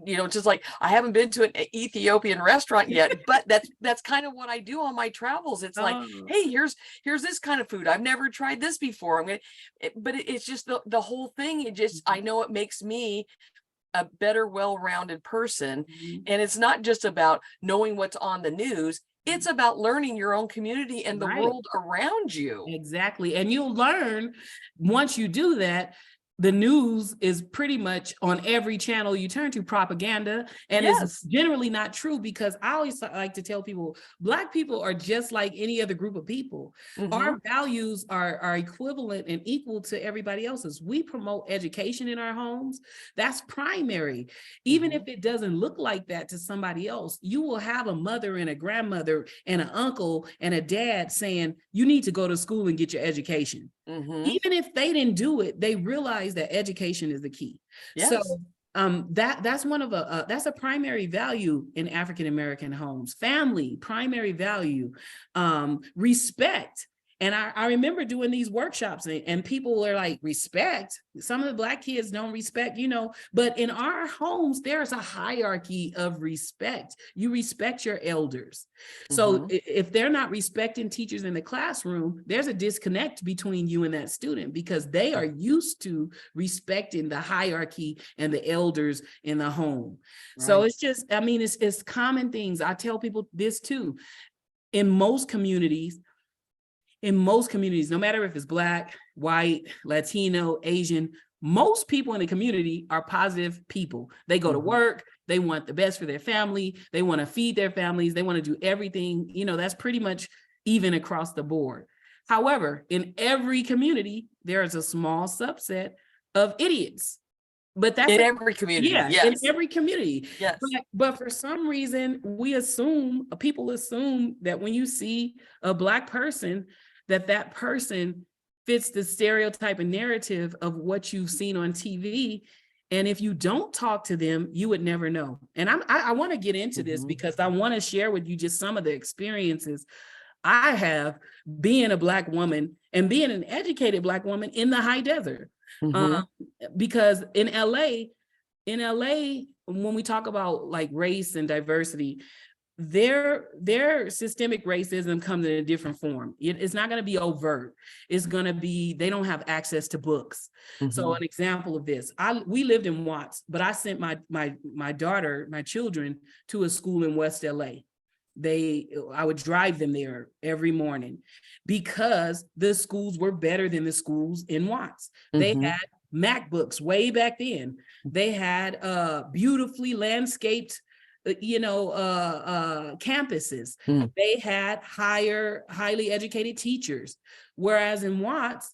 you know, just like I haven't been to an Ethiopian restaurant yet, but that's kind of what I do on my travels. It's like, hey, here's this kind of food. I've never tried this before. But it's just the whole thing. I know it makes me a better, well-rounded person. And it's not just about knowing what's on the news. It's about learning your own community and the world around you. Exactly. And you'll learn once you do that. The news is pretty much on every channel you turn to, propaganda, and it's generally not true, because I always like to tell people, Black people are just like any other group of people. Our values are equivalent and equal to everybody else's. We promote education in our homes. That's primary. Even if it doesn't look like that to somebody else, you will have a mother and a grandmother and an uncle and a dad saying, you need to go to school and get your education. Even if they didn't do it, they realize that education is the key. So that's a primary value in African American homes. Family, primary value. Respect. And I remember doing these workshops and people are like, respect. Some of the Black kids don't respect, you know, but in our homes, there's a hierarchy of respect. You respect your elders. So if they're not respecting teachers in the classroom, there's a disconnect between you and that student, because they are used to respecting the hierarchy and the elders in the home. So it's just, I mean, it's common things. I tell people this too. In most communities, no matter if it's Black, white, Latino, Asian, most people in the community are positive people. They go to work, they want the best for their family, they want to feed their families, they want to do everything, you know, that's pretty much even across the board. However, in every community, there is a small subset of idiots. But that's in every community. In every community. But for some reason, people assume that when you see a Black person, that person fits the stereotype and narrative of what you've seen on TV. And if you don't talk to them, you would never know. And I want to get into this because I want to share with you just some of the experiences I have being a Black woman and being an educated Black woman in the high desert. Because in LA, when we talk about like race and diversity, their systemic racism comes in a different form. It's not going to be overt. It's going to be, they don't have access to books. So an example of this, we lived in Watts, but I sent my children to a school in West LA. I would drive them there every morning because the schools were better than the schools in Watts. They had MacBooks way back then. They had beautifully landscaped campuses. They had highly educated teachers. Whereas in Watts,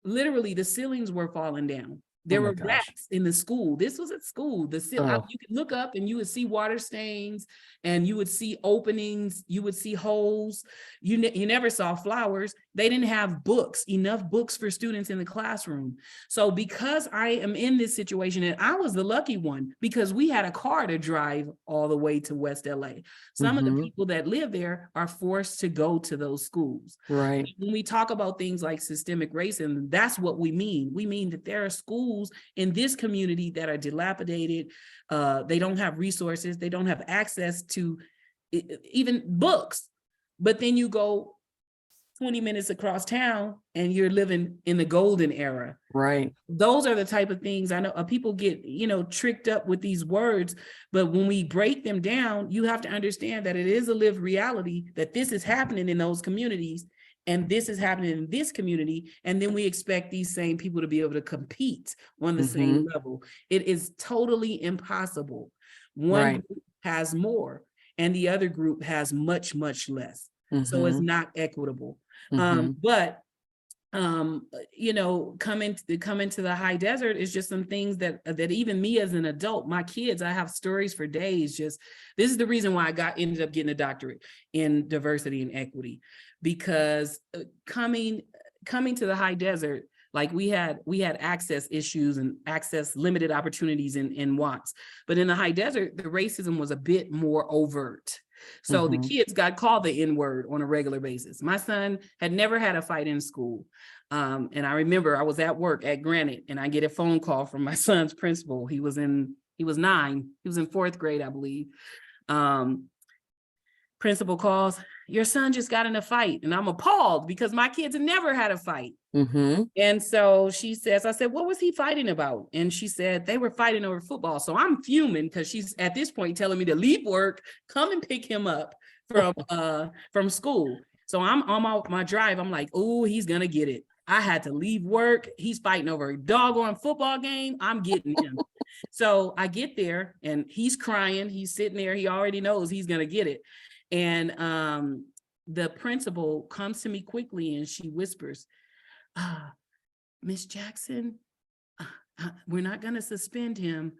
literally the ceilings were falling down. There were rats in the school. This was at school. You could look up and you would see water stains, and you would see openings. You would see holes. You never saw flowers. They didn't have enough books for students in the classroom. So because I am in this situation, and I was the lucky one because we had a car to drive all the way to West LA. Some of the people that live there are forced to go to those schools. Right. When we talk about things like systemic racism, that's what we mean. We mean that there are schools in this community that are dilapidated. They don't have resources. They don't have access to even books. But then you go 20 minutes across town and you're living in the golden era. Right. Those are the type of things I know people get, tricked up with these words. But when we break them down, you have to understand that it is a lived reality, that this is happening in those communities. And this is happening in this community. And then we expect these same people to be able to compete on the same level. It is totally impossible. One group has more and the other group has much, much less. So it's not equitable. But coming to the high desert is just some things that even me as an adult, my kids, I have stories for days. This is the reason why I ended up getting a doctorate in diversity and equity, because coming to the high desert, like we had access issues and access limited opportunities in Watts, but in the high desert, the racism was a bit more overt. So the kids got called the N-word on a regular basis. My son had never had a fight in school. And I remember I was at work at Granite and I get a phone call from my son's principal. He was 9. He was in 4th grade, I believe. Principal calls, your son just got in a fight. And I'm appalled because my kids have never had a fight. And so I said, what was he fighting about? And she said, they were fighting over football. So I'm fuming because she's at this point telling me to leave work, come and pick him up from school. So I'm on my drive. I'm like, oh, he's going to get it. I had to leave work. He's fighting over a doggone football game. I'm getting him. So I get there and he's crying. He's sitting there. He already knows he's going to get it. And the principal comes to me quickly and she whispers, Miss Jackson, we're not going to suspend him.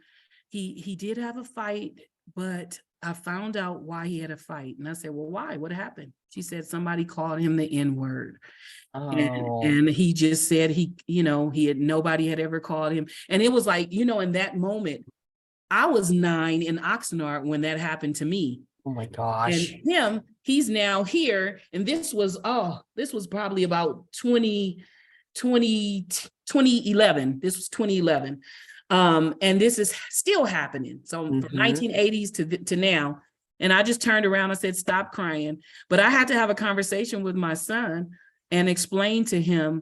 He did have a fight, but I found out why he had a fight. And I said, well, why? What happened? She said, somebody called him the N-word. And he just said nobody had ever called him. And it was like, in that moment, I was 9 in Oxnard when that happened to me. Oh my gosh. And he's now here. And this was probably about 2011. This was 2011. And this is still happening. So from 1980s to now. And I just turned around and said, stop crying. But I had to have a conversation with my son and explain to him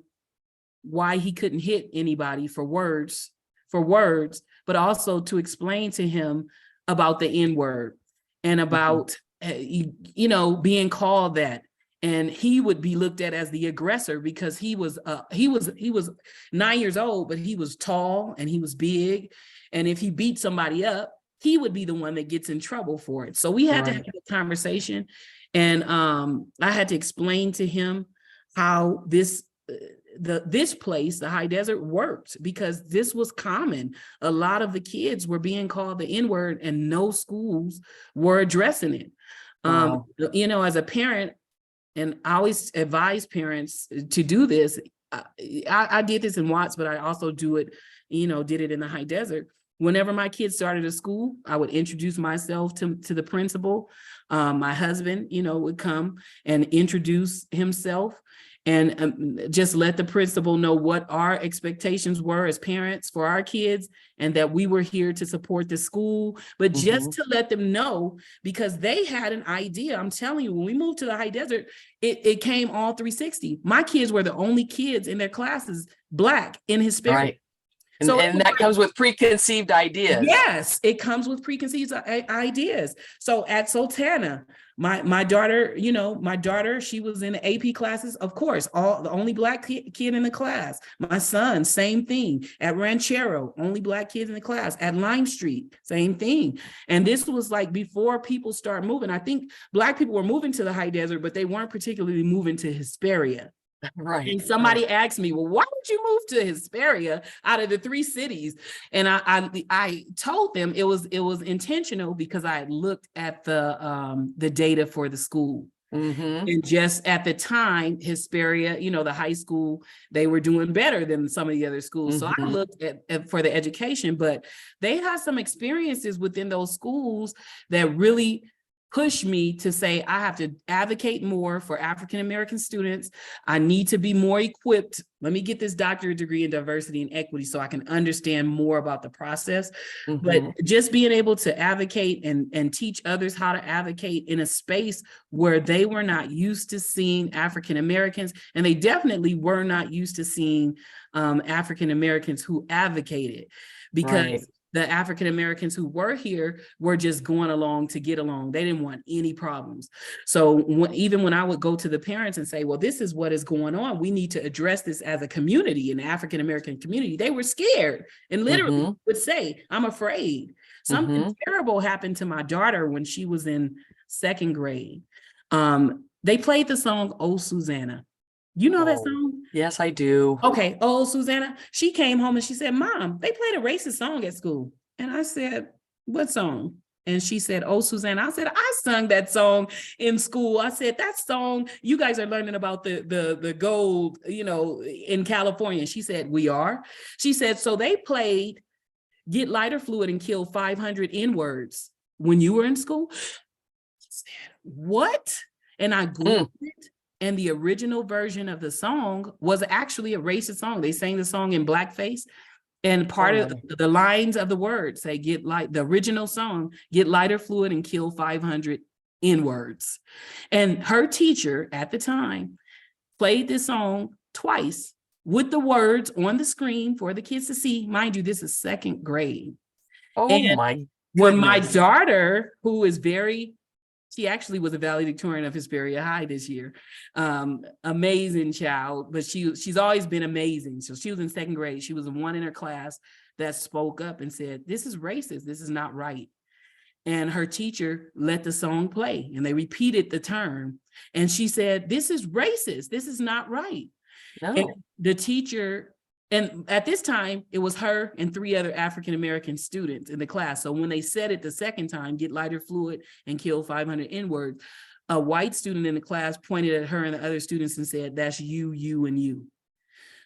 why he couldn't hit anybody for words, but also to explain to him about the N-word and about, being called that. And he would be looked at as the aggressor because he was 9 years old, but he was tall and he was big. And if he beat somebody up, he would be the one that gets in trouble for it. So we had to have a conversation. And I had to explain to him how this place, the high desert, worked, because this was common. A lot of the kids were being called the N-word and no schools were addressing it. As a parent, and I always advise parents to do this. I did this in Watts, but I also did it in the high desert. Whenever my kids started a school, I would introduce myself to the principal. My husband, would come and introduce himself and just let the principal know what our expectations were as parents for our kids, and that we were here to support the school, but just to let them know, because they had an idea. I'm telling you, when we moved to the high desert, it came all 360. My kids were the only kids in their classes, Black and Hispanic. And, So and that comes with preconceived ideas. yes, it comes with preconceived ideas. So at Sultana, my daughter, she was in the AP classes, of course, the only Black kid in the class. My son, same thing. At Ranchero, only Black kids in the class. At Lime Street, same thing. And this was like before people start moving. I think Black people were moving to the high desert, but they weren't particularly moving to Hesperia. Right. And somebody asked me, well, why would you move to Hesperia out of the 3 cities? And I told them it was intentional because I had looked at the data for the school. Mm-hmm. And just at the time, Hesperia, the high school, they were doing better than some of the other schools. So I looked at for the education, but they had some experiences within those schools that really push me to say, I have to advocate more for African-American students. I need to be more equipped. Let me get this doctorate degree in diversity and equity so I can understand more about the process. But just being able to advocate and teach others how to advocate in a space where they were not used to seeing African-Americans, and they definitely were not used to seeing African-Americans who advocated, because the African-Americans who were here were just going along to get along. They didn't want any problems. So even when I would go to the parents and say, well, this is what is going on, we need to address this as a community, an African-American community, they were scared and literally would say, I'm afraid. Something terrible happened to my daughter when she was in 2nd grade. They played the song, Oh, Susanna. You know that song? Yes, I do. Okay. Oh, Susanna. She came home and she said, Mom, they played a racist song at school. And I said, what song? And she said, Oh, Susanna. I said, I sung that song in school. I said, that song, you guys are learning about the gold, in California. She said, we are. She said, so they played Get Lighter Fluid and Kill 500 N-words when you were in school? I said, what? And I Googled it. And the original version of the song was actually a racist song. They sang the song in blackface. And part of the lines of the words say, the original song, get lighter fluid and kill 500 N-words. And her teacher at the time played this song twice with the words on the screen for the kids to see. Mind you, this is 2nd grade. Oh, and my goodness. When my daughter, who is she actually was a valedictorian of Hesperia High this year. Amazing child, but she's always been amazing. So she was in 2nd grade. She was the one in her class that spoke up and said, this is racist. This is not right. And her teacher let the song play and they repeated the term. And she said, this is racist. This is not right. No. And the teacher, and at this time, it was her and 3 other African-American students in the class. So when they said it the 2nd time, get lighter fluid and kill 500 N-words, a white student in the class pointed at her and the other students and said, that's you, you, and you.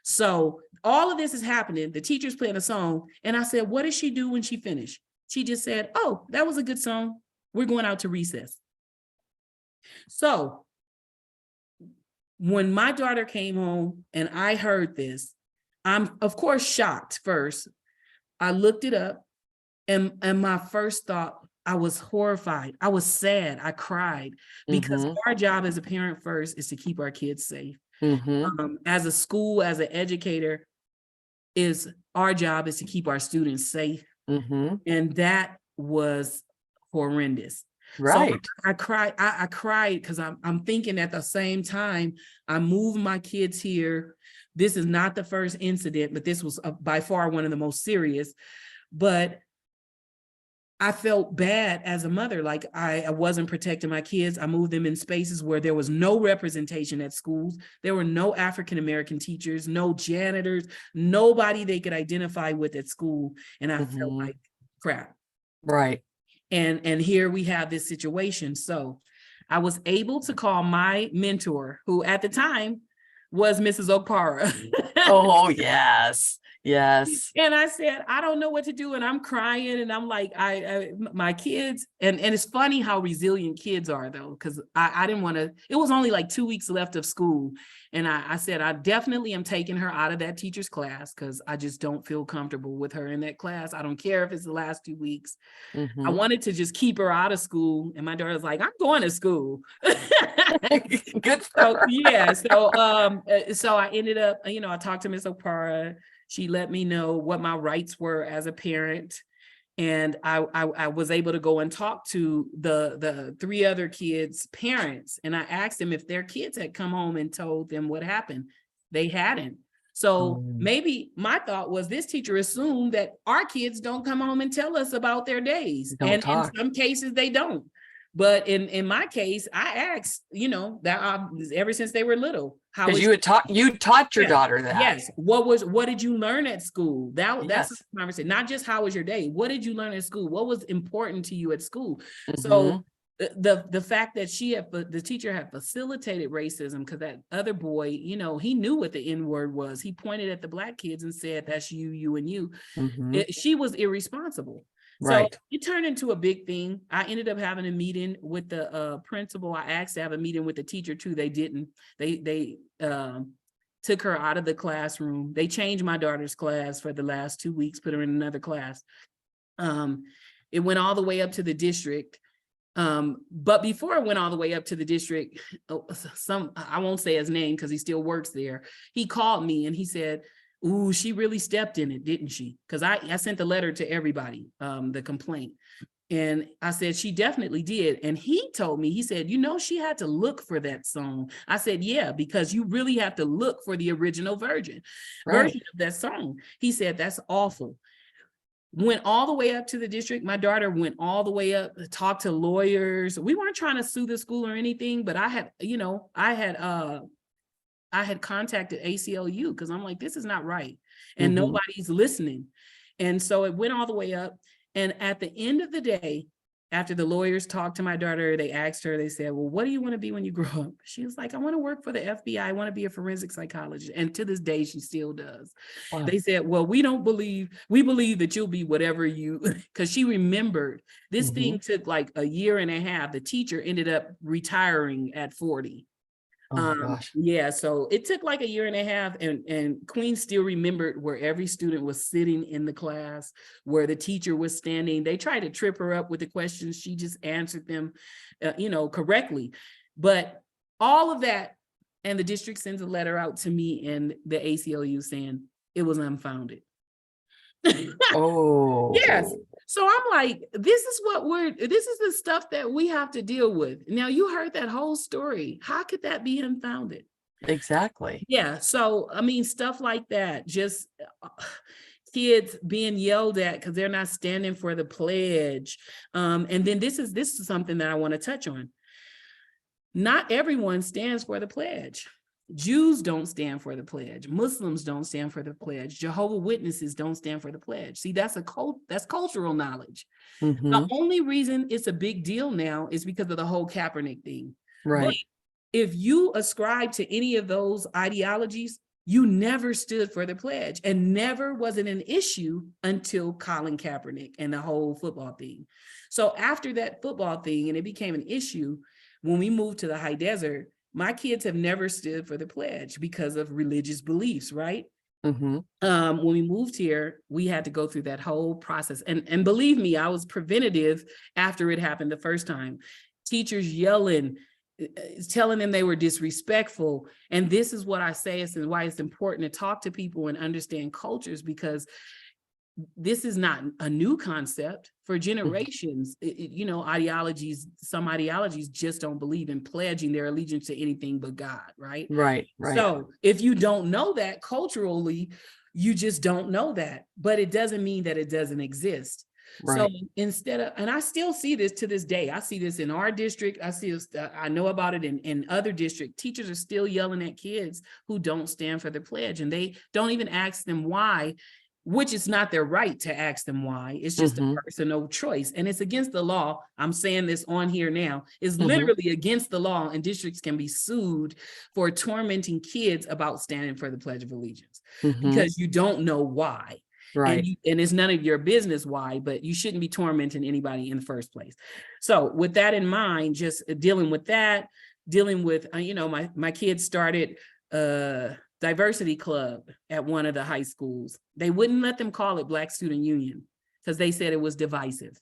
So all of this is happening. The teacher's playing a song. And I said, what did she do when she finished? She just said, oh, that was a good song. We're going out to recess. So when my daughter came home and I heard this, I'm, of course, shocked first. I looked it up and my first thought, I was horrified. I was sad. I cried because our job as a parent first is to keep our kids safe. As a school, as an educator, our job is to keep our students safe. And that was horrendous. Right. So I cried. I cried because I'm thinking at the same time, I moved my kids here. This is not the first incident, but this was by far one of the most serious. But I felt bad as a mother, like I wasn't protecting my kids. I moved them in spaces where there was no representation at schools. There were no African-American teachers, no janitors, nobody they could identify with at school. And I felt like crap. Right. And here we have this situation. So I was able to call my mentor, who at the time was Mrs. Okpara. Oh, yes. Yes. And I said, I don't know what to do. And I'm crying. And I'm like, my kids, and it's funny how resilient kids are, though, because I didn't want to, it was only like 2 weeks left of school. And I said, I definitely am taking her out of that teacher's class because I just don't feel comfortable with her in that class. I don't care if it's the last 2 weeks. I wanted to just keep her out of school. And my daughter's like, I'm going to school. Good for her. Yeah. So I ended up, I talked to Ms. Okpara. She let me know what my rights were as a parent. And I was able to go and talk to the 3 other kids' parents. And I asked them if their kids had come home and told them what happened. They hadn't. So maybe my thought was this teacher assumed that our kids don't come home and tell us about their days. And in some cases they don't. But in my case, I asked, that ever since they were little. Because you taught your daughter that. Yes. What did you learn at school? That's the conversation. Not just how was your day? What did you learn at school? What was important to you at school? So the fact that the teacher had facilitated racism, because that other boy, he knew what the N-word was. He pointed at the Black kids and said, "That's you, you, and you." She was irresponsible. So it turned into a big thing. I ended up having a meeting with the principal. I asked to have a meeting with the teacher too. They didn't. They took her out of the classroom. They changed my daughter's class for the last 2 weeks, put her in another class. It went all the way up to the district. But before it went all the way up to the district, I won't say his name because he still works there. He called me and he said, "Ooh, she really stepped in it, didn't she?" Because I sent the letter to everybody, the complaint. And I said, "She definitely did." And he told me, he said, "She had to look for that song." I said, "Yeah, because you really have to look for the original version of that song." He said, "That's awful." Went all the way up to the district. My daughter went all the way up, talked to lawyers. We weren't trying to sue the school or anything, but I had contacted ACLU because I'm like, this is not right. And nobody's listening. And so it went all the way up. And at the end of the day, after the lawyers talked to my daughter, they asked her, they said, "Well, what do you want to be when you grow up?" She was like, "I want to work for the FBI. I want to be a forensic psychologist." And to this day, she still does. Wow. They said, "Well, we believe that you'll be whatever you," because she remembered this thing took like a year and a half. The teacher ended up retiring at 40. Oh gosh. Yeah, so it took like a year and a half, and Queen still remembered where every student was sitting in the class, where the teacher was standing. They tried to trip her up with the questions. She just answered them, correctly. But all of that, and the district sends a letter out to me and the ACLU saying it was unfounded. Oh yes. So I'm like, this is the stuff that we have to deal with. Now, you heard that whole story. How could that be unfounded? Exactly. Yeah. So, I mean, stuff like that, just kids being yelled at because they're not standing for the pledge. And then this is something that I want to touch on. Not everyone stands for the pledge. Jews don't stand for the pledge. Muslims don't stand for the pledge. Jehovah's Witnesses don't stand for the pledge. See, that's cultural knowledge. The only reason it's a big deal now is because of the whole Kaepernick thing. Right. But if you ascribe to any of those ideologies, you never stood for the pledge, and never was it an issue until Colin Kaepernick and the whole football thing. So after that football thing, and it became an issue, when we moved to the high desert, my kids have never stood for the pledge because of religious beliefs, right? When we moved here, we had to go through that whole process. And believe me, I was preventative after it happened the first time. Teachers yelling, telling them they were disrespectful. And this is what I say, is why it's important to talk to people and understand cultures, because this is not a new concept. For generations. Some ideologies just don't believe in pledging their allegiance to anything but God, right? Right. So if you don't know that culturally, you just don't know that, but it doesn't mean that it doesn't exist. Right. So and I still see this to this day. I see this in our district. I know about it in other districts. Teachers are still yelling at kids who don't stand for the pledge, and they don't even ask them why, which is not their right to ask them why. It's just a personal choice, and it's against the law. I'm saying this on here now. It's literally against the law, and districts can be sued for tormenting kids about standing for the Pledge of Allegiance because you don't know why. Right. And it's none of your business why, but you shouldn't be tormenting anybody in the first place. So with that in mind, just dealing with my kids started diversity club at one of the high schools. They wouldn't let them call it Black Student Union because they said it was divisive.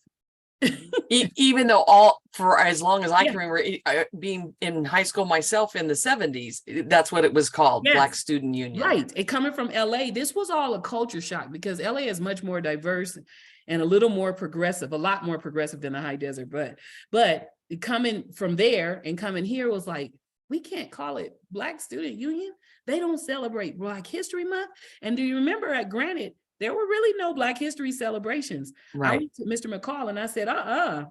Even though all for as long as I Yeah. can remember being in high school myself in the 70s, that's what it was called, Black Yes. Student Union. Right. And coming from LA, this was all a culture shock because LA is much more diverse and a little more progressive, a lot more progressive than the high desert. But coming from there and coming here was like, we can't call it Black Student Union. They don't celebrate Black History Month. And do you remember at Granite, there were really no Black History celebrations. I Right. went to Mr. McCall and I said,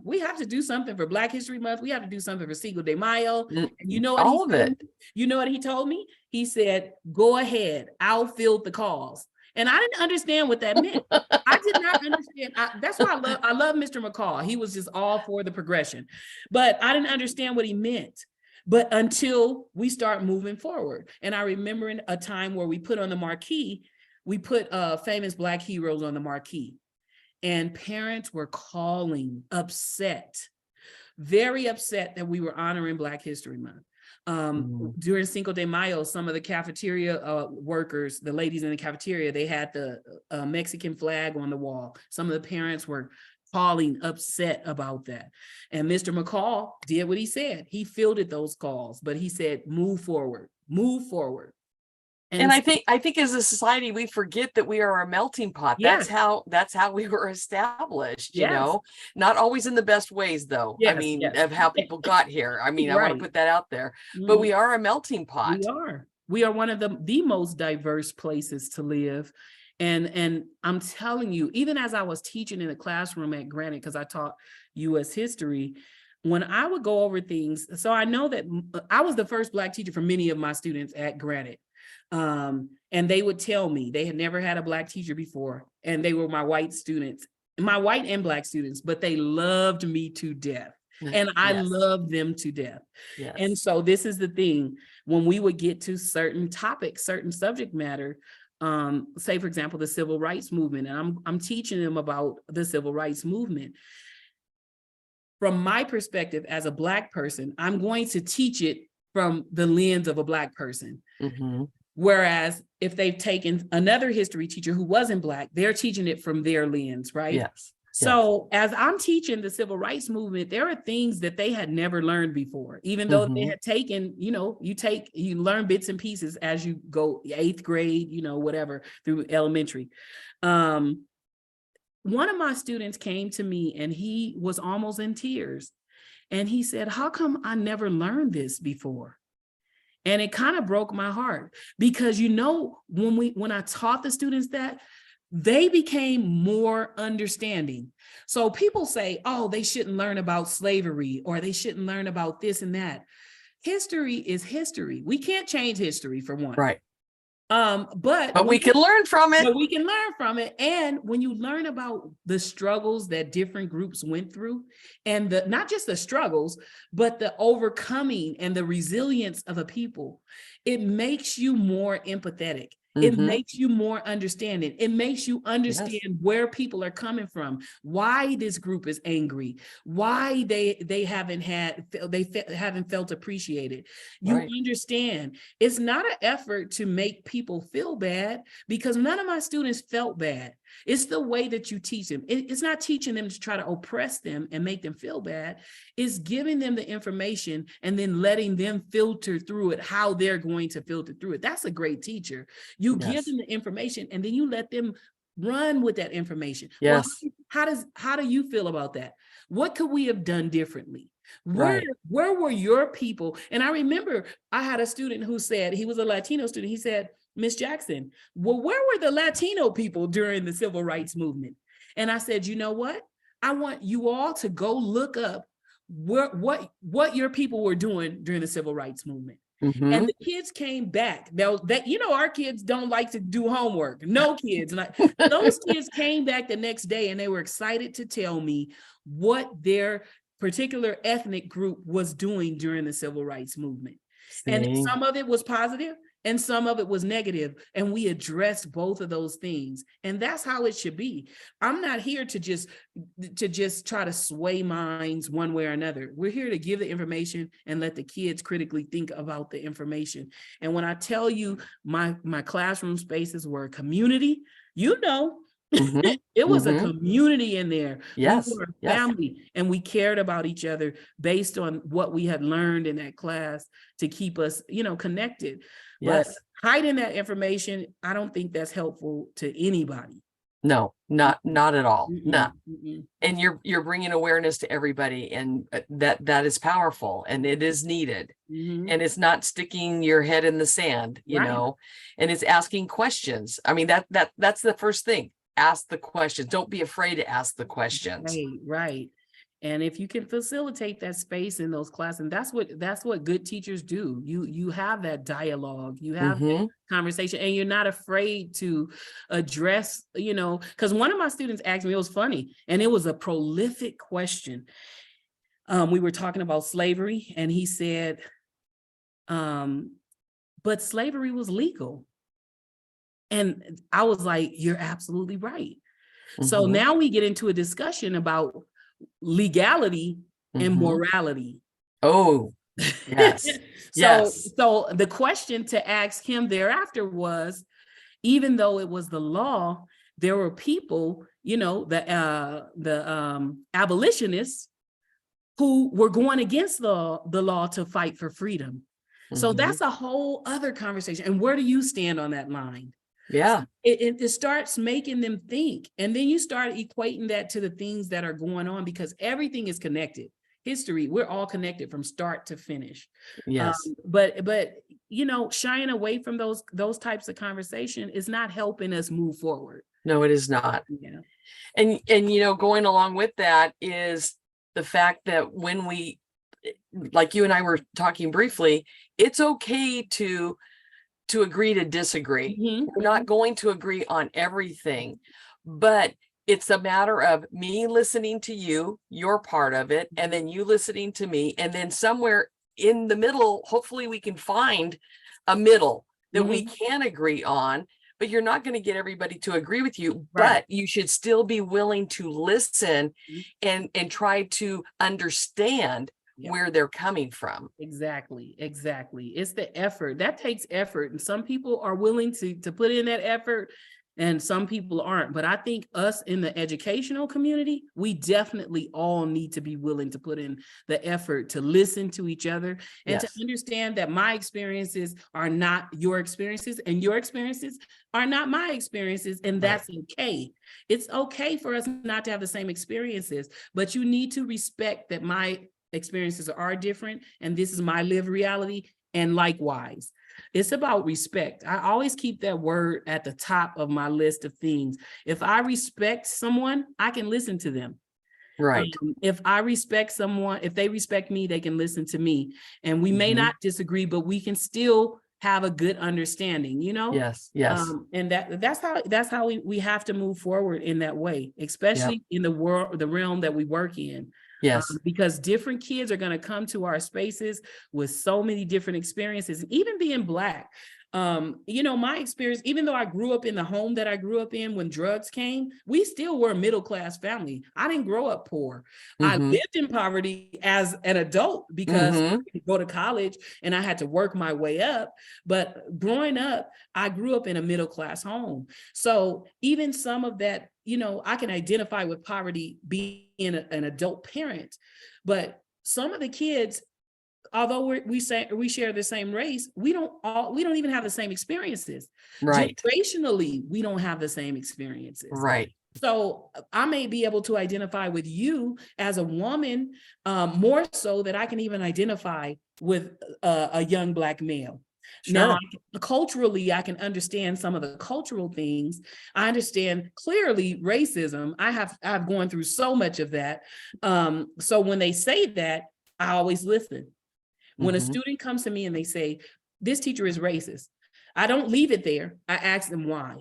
we have to do something for Black History Month. We have to do something for Cinco de Mayo. And you know what All of it. You know what he told me? He said, go ahead, I'll field the calls. And I didn't understand what that meant. I did not understand. That's why I love Mr. McCall. He was just all for the progression, but I didn't understand what he meant. But until we start moving forward. And I remember in a time where we put on the marquee, we put famous Black heroes on the marquee, and parents were calling upset, very upset that we were honoring Black History Month. During Cinco de Mayo, some of the cafeteria workers, the ladies in the cafeteria, they had the Mexican flag on the wall. Some of the parents were calling upset about that. And Mr. McCall did what he said. He fielded those calls, but he said, move forward, move forward. And I think as a society, we forget that we are a melting pot. Yes. That's how we were established, you Yes. know, not always in the best ways, though. Yes, I mean, yes. of how people got here. I mean, I want to put that out there, but we are a melting pot. We are one of the most diverse places to live. And I'm telling you, even as I was teaching in the classroom at Granite, because I taught US history, when I would go over things, so I know that I was the first Black teacher for many of my students at Granite. And they would tell me they had never had a Black teacher before, and they were my white students, my white and Black students, but they loved me to death. And I loved them to death. Yes. And so this is the thing, when we would get to certain topics, certain subject matter, say, for example, the civil rights movement, and I'm teaching them about the civil rights movement. From my perspective as a Black person, I'm going to teach it from the lens of a Black person. Whereas if they've taken another history teacher who wasn't Black, they're teaching it from their lens, right? Yes. So as I'm teaching the civil rights movement, there are things that they had never learned before, even though they had taken, you know, you learn bits and pieces as you go 8th grade, you know, whatever, through elementary. One of my students came to me and he was almost in tears. And he said, how come I never learned this before? And it kind of broke my heart because, you know, when I taught the students that, they became more understanding. So people say, oh, they shouldn't learn about slavery or they shouldn't learn about this and that. History is history. We can't change history, for one. Right. But we can learn from it. But we can learn from it. And when you learn about the struggles that different groups went through, and not just the struggles, but the overcoming and the resilience of a people, it makes you more empathetic. It makes you more understanding. It makes you understand where people are coming from, why this group is angry, why they haven't felt appreciated. You understand. It's not an effort to make people feel bad, because none of my students felt bad. It's the way that you teach them. It's not teaching them to try to oppress them and make them feel bad. It's giving them the information and then letting them filter through it, how they're going to filter through it. That's a great teacher. You give them the information and then you let them run with that information. Yes. Well, how do you feel about that? What could we have done differently? Where were your people? And I remember I had a student who said, he was a Latino student. He said, Miss Jackson, well, where were the Latino people during the civil rights movement? And I said, you know what? I want you all to go look up what your people were doing during the civil rights movement. And the kids came back. That you know, our kids don't like to do homework. No kids. Like those kids came back the next day and they were excited to tell me what their particular ethnic group was doing during the civil rights movement. And some of it was positive and some of it was negative. And we addressed both of those things. And that's how it should be. I'm not here to just try to sway minds one way or another. We're here to give the information and let the kids critically think about the information. And when I tell you my classroom spaces were a community, you know, Mhm. It was a Mhm. community in there. We Yes. were a Yes. family, and we cared about each other based on what we had learned in that class to keep us, connected. But Yes. hiding that information, I don't think that's helpful to anybody. No, not at all. No. Mm-mm, mm-mm. And you're bringing awareness to everybody, and that is powerful, and it is needed. Mhm. And it's not sticking your head in the sand, Right. and it's asking questions. I mean, that's the first thing. Ask the questions. Don't be afraid to ask the questions. Right, right. And if you can facilitate that space in those classes, and that's what good teachers do. You have that dialogue, you have that Mm-hmm. conversation, and you're not afraid to address, because one of my students asked me, it was funny, and it was a prolific question. We were talking about slavery, and he said, but slavery was legal. And I was like, you're absolutely right. So Mm-hmm. now we get into a discussion about legality and Mm-hmm. morality. Oh, yes. so Yes. so the question to ask him thereafter was, even though it was the law, there were people, the abolitionists who were going against the law to fight for freedom. So Mm-hmm. that's a whole other conversation. And where do you stand on that line? Yeah. It starts making them think. And then you start equating that to the things that are going on, because everything is connected. History, we're all connected from start to finish. Yes. But shying away from those types of conversation is not helping us move forward. No, it is not. Yeah. And going along with that is the fact that when we, like you and I were talking briefly, it's okay to agree to disagree. Mhm. We're not going to agree on everything, but it's a matter of me listening to you, you're part of it, and then you listening to me, and then somewhere in the middle, hopefully we can find a middle that we can agree on. But you're not going to get everybody to agree with you, Right. but you should still be willing to listen Mhm. and try to understand Yep. where they're coming from. Exactly. It's the effort that takes effort, and some people are willing to put in that effort, and some people aren't. But I think us in the educational community, we definitely all need to be willing to put in the effort to listen to each other and to Yes. understand that my experiences are not your experiences, and your experiences are not my experiences, and Right. that's okay. It's okay for us not to have the same experiences, but you need to respect that my experiences are different, and this is my lived reality. And likewise, it's about respect. I always keep that word at the top of my list of things. If I respect someone, I can listen to them. Right. If I respect someone, if they respect me, they can listen to me. And we may not disagree, but we can still have a good understanding, Yes. Yes. And that's how we have to move forward in that way, Yep. especially in the realm that we work in. Yes. Because different kids are going to come to our spaces with so many different experiences, even being Black. My experience, even though I grew up in the home that I grew up in when drugs came, we still were a middle-class family. I didn't grow up poor. I lived in poverty as an adult because I could go to college and I had to work my way up. But growing up, I grew up in a middle-class home. So even some of that, I can identify with poverty being an adult parent, but some of the kids, although we share the same race, we don't even have the same experiences. Right. Generationally, we don't have the same experiences. Right. So I may be able to identify with you as a woman, more so that I can even identify with a young Black male. Now, Sure. culturally, I can understand some of the cultural things. I understand clearly racism. I've gone through so much of that. So when they say that, I always listen. When a student comes to me and they say, this teacher is racist, I don't leave it there. I ask them why.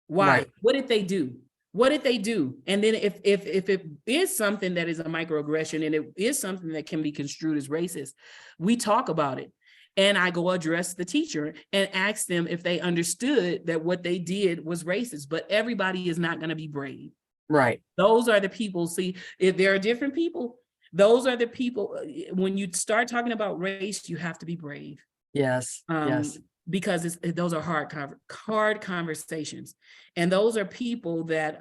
Why? Right. What did they do? What did they do? And then if it is something that is a microaggression and it is something that can be construed as racist, we talk about it. And I go address the teacher and ask them if they understood that what they did was racist. But everybody is not going to be brave. Right. Those are the people. See, if there are different people, those are the people. When you start talking about race, you have to be brave. Yes. Yes. because those are hard conversations. And those are people that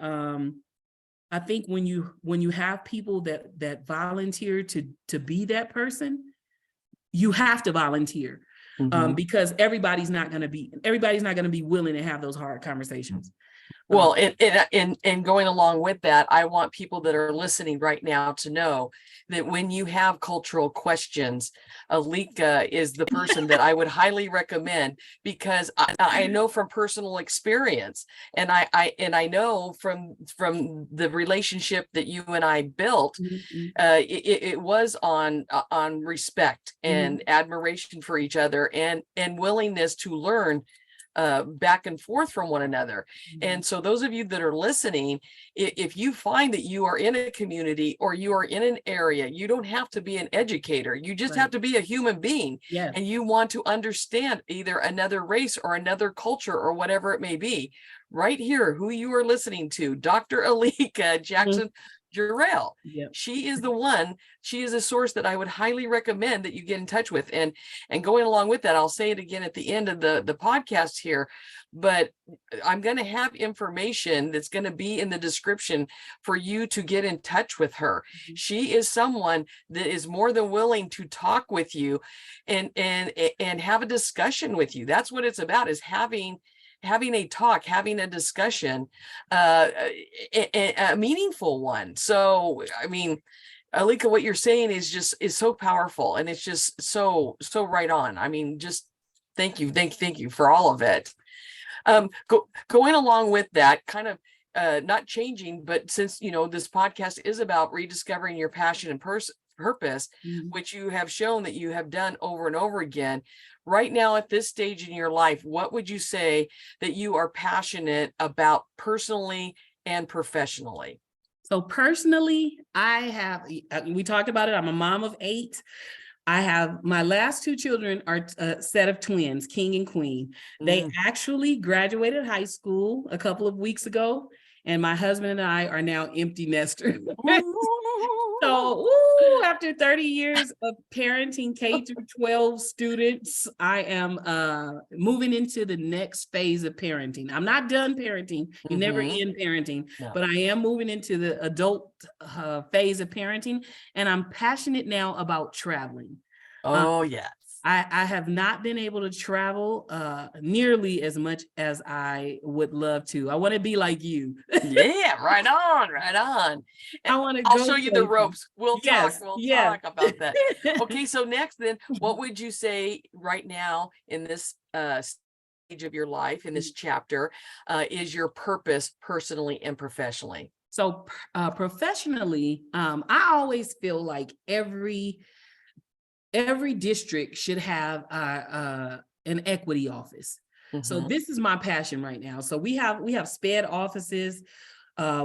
I think when you have people that volunteer to be that person, you have to volunteer. Because everybody's not going to be willing to have those hard conversations. Well, and going along with that, I want people that are listening right now to know that when you have cultural questions, Aleka is the person that I would highly recommend, because I know from personal experience, and I know from the relationship that you and I built, it was on respect and admiration for each other, and willingness to learn back and forth from one another. And so those of you that are listening, if you find that you are in a community or you are in an area, you don't have to be an educator. You just have to be a human being. Yes. And you want to understand either another race or another culture or whatever it may be. Right here, who you are listening to, Dr. Aleka Jackson-Jarrell. Yep. She is the one. She is a source that I would highly recommend that you get in touch with. And going along with that, I'll say it again at the end of the podcast here, but I'm going to have information that's going to be in the description for you to get in touch with her. She is someone that is more than willing to talk with you and have a discussion with you. That's what it's about, is having a talk, having a discussion, a meaningful one. So, I mean, Aleka, what you're saying is so powerful, and it's just so right on. I mean, just thank you for all of it. Going along with that, kind of not changing, but since this podcast is about rediscovering your passion and purpose, which you have shown that you have done over and over again. Right now, at this stage in your life, what would you say that you are passionate about personally and professionally? So personally, we talked about it. I'm a mom of 8. I have my last 2 children are a set of twins, King and Queen. They actually graduated high school a couple of weeks ago, and my husband and I are now empty nesters. So after 30 years of parenting K through 12 students, I am moving into the next phase of parenting. I'm not done parenting. You never end parenting, but I am moving into the adult phase of parenting, and I'm passionate now about traveling. Yes. I have not been able to travel nearly as much as I would love to. I want to be like you. Yeah, right on. I want to. I'll show you the ropes. We'll talk about that. Okay, so next then, what would you say right now in this stage of your life, in this chapter, is your purpose personally and professionally? So professionally, I always feel like every district should have an equity office. So this is my passion right now. So we have SPED offices,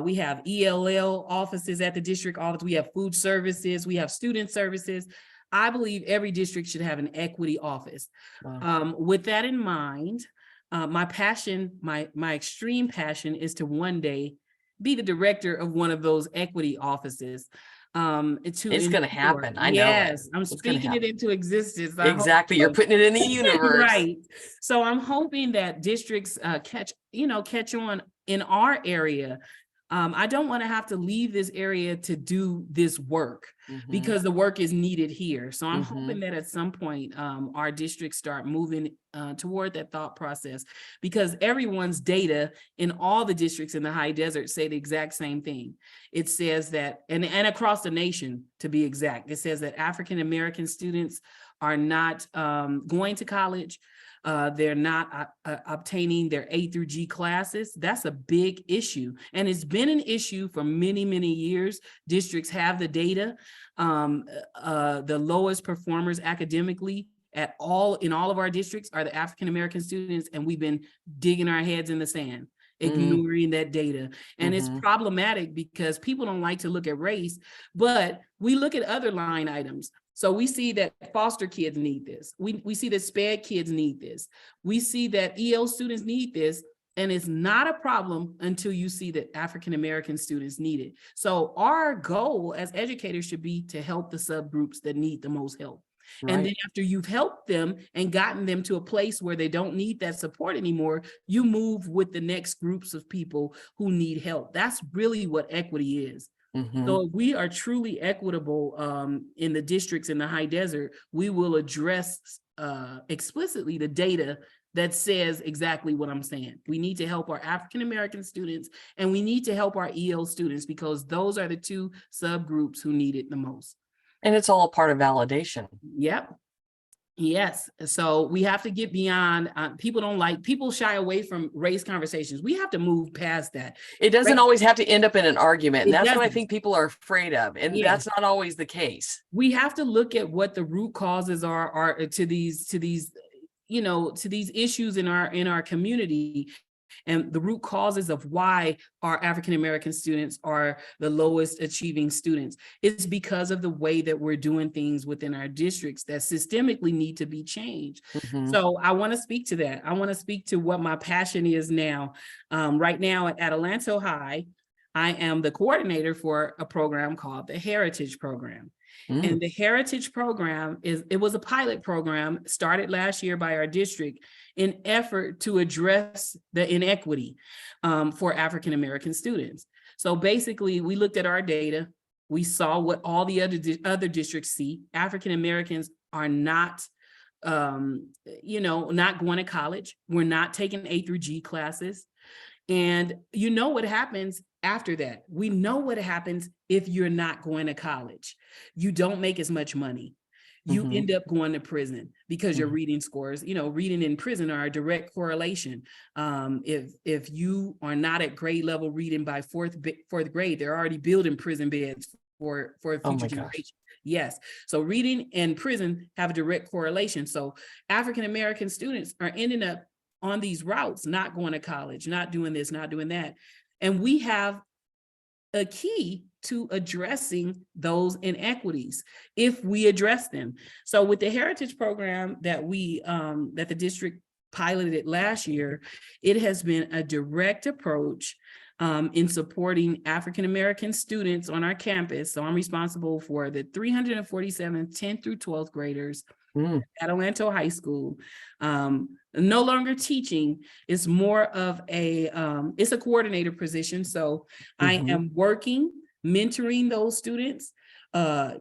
we have ELL offices at the district office, we have food services, we have student services. I believe every district should have an equity office. Wow. With that in mind, my passion, my extreme passion is to one day be the director of one of those equity offices. It's going to happen. I know. Yes, I'm speaking it into existence. Exactly. You're putting it in the universe. Right. So I'm hoping that districts catch on in our area. I don't want to have to leave this area to do this work because the work is needed here. So I'm hoping that at some point our districts start moving toward that thought process, because everyone's data in all the districts in the high desert say the exact same thing. It says that, and across the nation to be exact, it says that African-American students are not going to college. They're not obtaining their A through G classes. That's a big issue. And it's been an issue for many, many years. Districts have the data. The lowest performers academically in all of our districts are the African-American students, and we've been digging our heads in the sand, ignoring that data. And it's problematic because people don't like to look at race, but we look at other line items. So we see that foster kids need this. We see that SPED kids need this. We see that EL students need this. And it's not a problem until you see that African-American students need it. So our goal as educators should be to help the subgroups that need the most help. And Right. then after you've helped them and gotten them to a place where they don't need that support anymore, you move with the next groups of people who need help. That's really what equity is. Mhm. So if we are truly equitable in the districts in the high desert, we will address explicitly the data that says exactly what I'm saying. We need to help our African-American students and we need to help our EL students because those are the two subgroups who need it the most. And it's all a part of validation. Yep. Yes. So we have to get beyond, people shy away from race conversations. We have to move past that. It doesn't Right. always have to end up in an argument. And It that's what I doesn't. think people are afraid of. And Yeah. that's not always the case. We have to look at what the root causes are to these issues in our community. And the root causes of why our African-American students are the lowest achieving students is because of the way that we're doing things within our districts that systemically need to be changed. Mhm. So I want to speak to that. I want to speak to what my passion is now. Right now at Adelanto High, I am the coordinator for a program called the Heritage Program. Mm. And the Heritage Program was a pilot program started last year by our district in effort to address the inequity for African-American students. So basically, we looked at our data. We saw what all the other districts see. African-Americans are not not going to college. We're not taking A through G classes. And you know what happens after that. We know what happens if you're not going to college. You don't make as much money. You Mhm. end up going to prison because your Mhm. reading scores, reading in prison are a direct correlation. If you are not at grade level reading by fourth grade, they're already building prison beds for a Oh future my gosh. generation. Yes. So reading and prison have a direct correlation. So African-American students are ending up on these routes, not going to college, not doing this, not doing that. And we have a key to addressing those inequities if we address them. So with the Heritage Program that the district piloted last year, it has been a direct approach in supporting African-American students on our campus. So I'm responsible for the 347 10th through 12th graders Mm. at Adelanto High School. No longer teaching, it's more of it's a coordinator position. So I Mhm. am working, mentoring those students,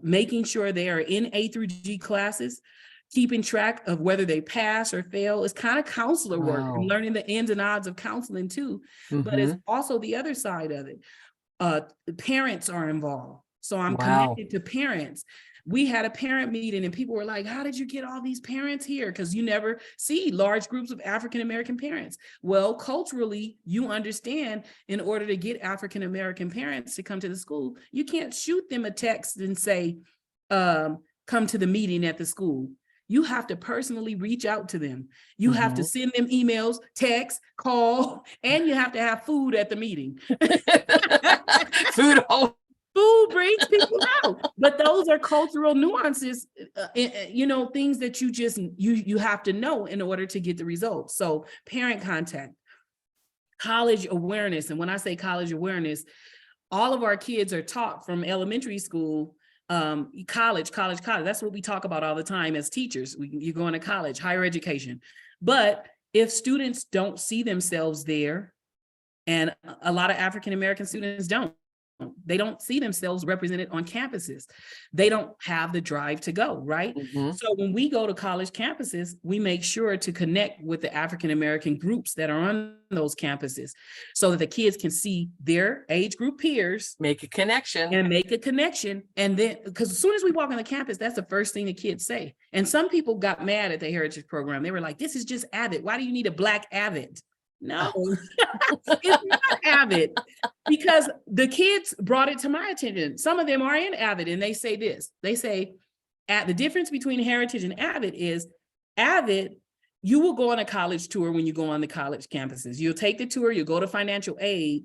making sure they are in A through G classes, keeping track of whether they pass or fail. It's kind of counselor work and Wow. learning the ins and outs of counseling too. But it's Mhm. also the other side of it. Parents are involved. So I'm Wow. connected to parents. We had a parent meeting and people were like, how did you get all these parents here? Because you never see large groups of African-American parents. Well, culturally, you understand in order to get African-American parents to come to the school, you can't shoot them a text and say, come to the meeting at the school. You have to personally reach out to them. You have to Mhm. send them emails, text, call, and you have to have food at the meeting. Food. Oh. Food brings people out, but those are cultural nuances, things that you have to know in order to get the results. So parent contact, college awareness. And when I say college awareness, all of our kids are taught from elementary school, college. That's what we talk about all the time as teachers. You're going to college, higher education. But if students don't see themselves there, and a lot of African-American students don't, they don't see themselves represented on campuses. They don't have the drive to go, right? Mhm. So when we go to college campuses, we make sure to connect with the African-American groups that are on those campuses so that the kids can see their age group peers Make a connection. and make a connection. And then, because as soon as we walk on the campus, that's the first thing the kids say. And some people got mad at the Heritage Program. They were like, this is just Avid. Why do you need a Black Avid? No, it's not Avid, because the kids brought it to my attention. Some of them are in Avid and they say this. They say, the difference between Heritage and Avid is Avid, you will go on a college tour when you go on the college campuses. You'll take the tour, you'll go to financial aid.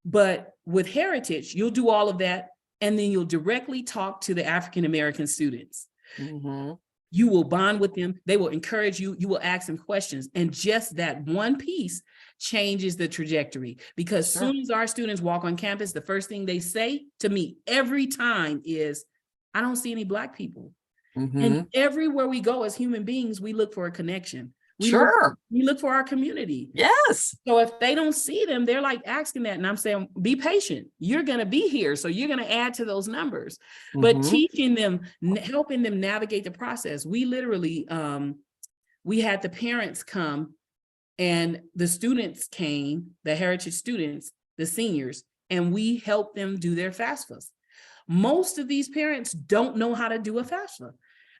But with Heritage, you'll do all of that, and then you'll directly talk to the African-American students. Mhm. You will bond with them. They will encourage you. You will ask them questions. And just that one piece changes the trajectory, because as Sure. soon as our students walk on campus, the first thing they say to me every time is, I don't see any Black people. And everywhere we go as human beings, we look for a connection. We look for our community. Yes. So if they don't see them, they're like asking that. And I'm saying, be patient. You're going to be here. So you're going to add to those numbers. But teaching them, helping them navigate the process. We literally, we had the parents come and the students came, the heritage students, the seniors, and we helped them do their FAFSA. Most of these parents don't know how to do a FAFSA.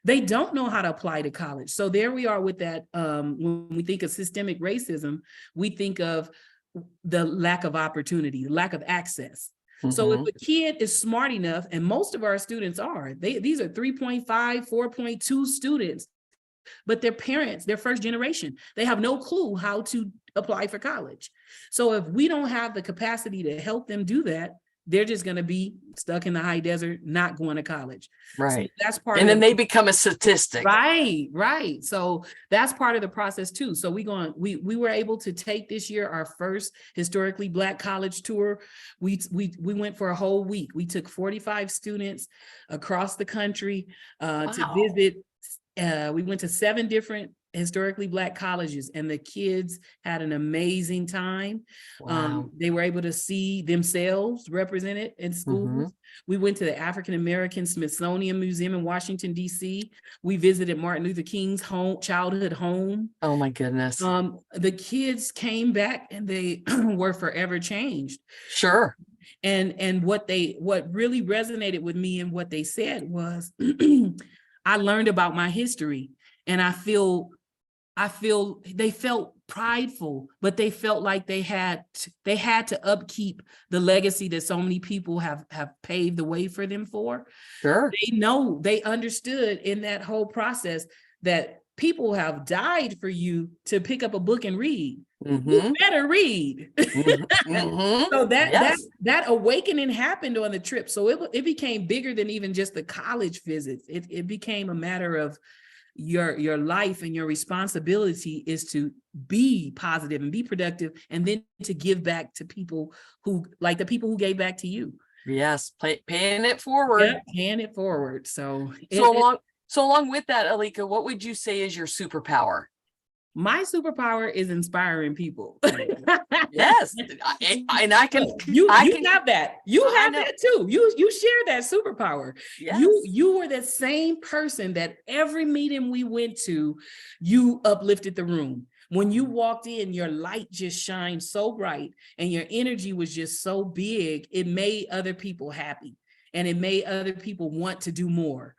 They don't know how to apply to college. So there we are with that. When we think of systemic racism, we think of the lack of opportunity, lack of access. So if a kid is smart enough, and most of our students are, these are 3.5, 4.2 students, but their parents, their first generation, they have no clue how to apply for college. So if we don't have the capacity to help them do that, they're just going to be stuck in the high desert, not going to college. Right. So that's part and of then they become a statistic. Right. So that's part of the process too. So we were able to take this year our first historically Black college tour. We went for a whole week. We took 45 students across the country to visit. We went to 7 different historically Black colleges, and the kids had an amazing time. Wow. They were able to see themselves represented in schools. We went to the African American Smithsonian Museum in Washington, D.C. We visited Martin Luther King's childhood home. Oh my goodness. The kids came back and they were forever changed. Sure. And what really resonated with me and what they said was, I learned about my history, and I feel they felt prideful, but they felt like they had to upkeep the legacy that so many people have paved the way for them for. Sure. They understood in that whole process that people have died for you to pick up a book and read. You better read. So that awakening happened on the trip. So it became bigger than even just the college visits. It became a matter of your life, and your responsibility is to be positive and be productive, and then to give back to people who, like the people who gave back to you. Yes, paying it forward. Yeah, paying it forward. So along with that, Aleka, what would you say is your superpower? My superpower is inspiring people. Yes, and I can. You have that. You have that too. You share that superpower. Yes. You were that same person that every meeting we went to, you uplifted the room. When you walked in, your light just shined so bright, and your energy was just so big. It made other people happy, and it made other people want to do more.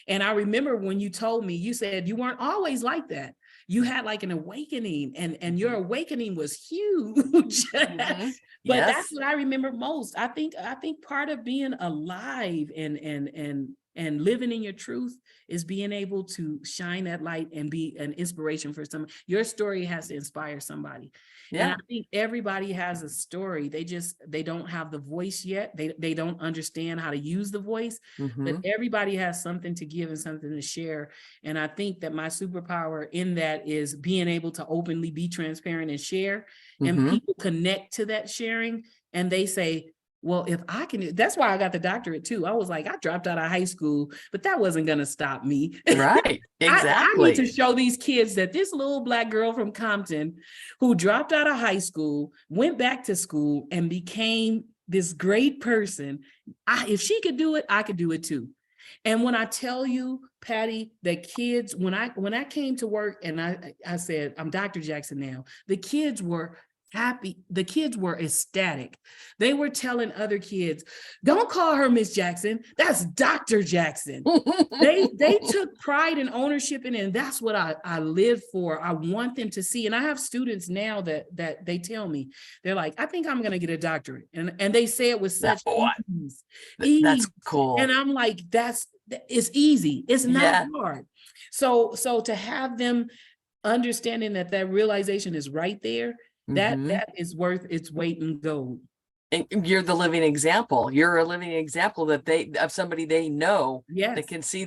And I remember when you told me, you said you weren't always like that. You had like an awakening, and your awakening was huge. But that's what I remember most. I think part of being alive and living in your truth is being able to shine that light and be an inspiration for someone. Your story has to inspire somebody. Yeah. And I think everybody has a story. They don't have the voice yet. They don't understand how to use the voice, but everybody has something to give and something to share. And I think that my superpower in that is being able to openly be transparent and share, and people connect to that sharing, and they say, well, if I can, that's why I got the doctorate too. I was like, I dropped out of high school, but that wasn't going to stop me. Right. Exactly. I need to show these kids that this little Black girl from Compton who dropped out of high school, went back to school, and became this great person. If she could do it, I could do it too. And when I tell you, Patty, that kids, when I came to work and I said, I'm Dr. Jackson now, the kids were happy. The kids were ecstatic. They were telling other kids, don't call her Miss Jackson. That's Dr. Jackson. They took pride and ownership in it. And that's what I live for. I want them to see. And I have students now that they tell me, they're like, I think I'm going to get a doctorate. And they say it with such ease. That's cool. And I'm like, it's easy. It's not hard. So to have them understanding that realization is right there, that is worth its weight in gold. And you're the living example. You're a living example of somebody they know that can see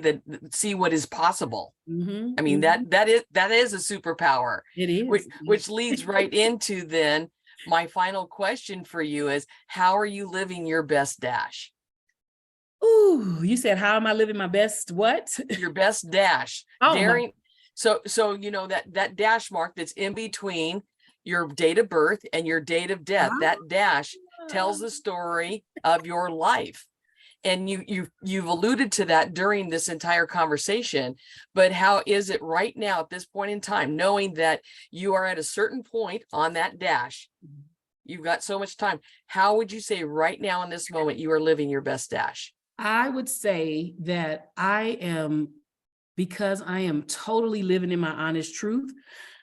what is possible. I mean, that is a superpower. It is. Which leads right into then my final question for you is, how are you living your best dash? Ooh, you said, how am I living my best? What? Your best dash. Oh my. Daring. So you know that dash mark that's in between your date of birth and your date of death, that dash tells the story of your life. And you've alluded to that during this entire conversation, but how is it right now at this point in time, knowing that you are at a certain point on that dash, you've got so much time, how would you say right now in this moment you are living your best dash? I would say that because I am totally living in my honest truth,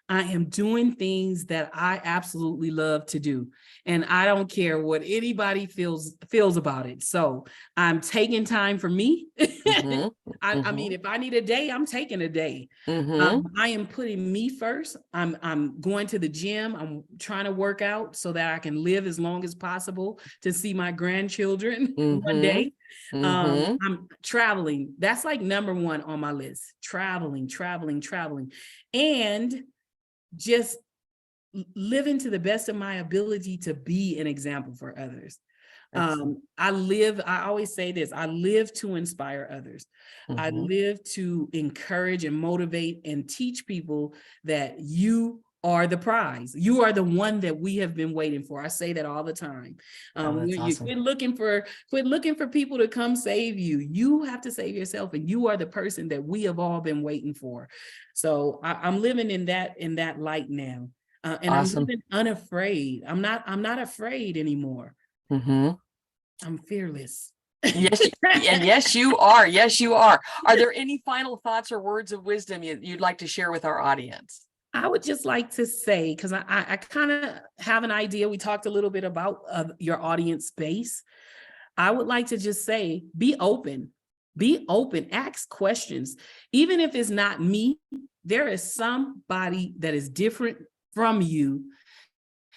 I am doing things that I absolutely love to do. And I don't care what anybody feels about it. So I'm taking time for me. Mm-hmm. I mean, if I need a day, I'm taking a day. Mm-hmm. I am putting me first. I'm going to the gym. I'm trying to work out so that I can live as long as possible to see my grandchildren one day. Mm-hmm. I'm traveling. That's like number one on my list. Traveling. And just living to the best of my ability to be an example for others. I always say this, I live to inspire others. I live to encourage and motivate and teach people that you are the prize. You are the one that we have been waiting for. I say that all the time. That's awesome. Quit looking for people to come save you. You have to save yourself, and you are the person that we have all been waiting for. So I'm living in that light now. And Awesome. I'm living unafraid. I'm not afraid anymore. Mm-hmm. I'm fearless. Yes, and yes, you are. Yes, you are. Are there any final thoughts or words of wisdom you'd like to share with our audience? I would just like to say, because I kind of have an idea. We talked a little bit about your audience space. I would like to just say, be open, ask questions. Even if it's not me, there is somebody that is different from you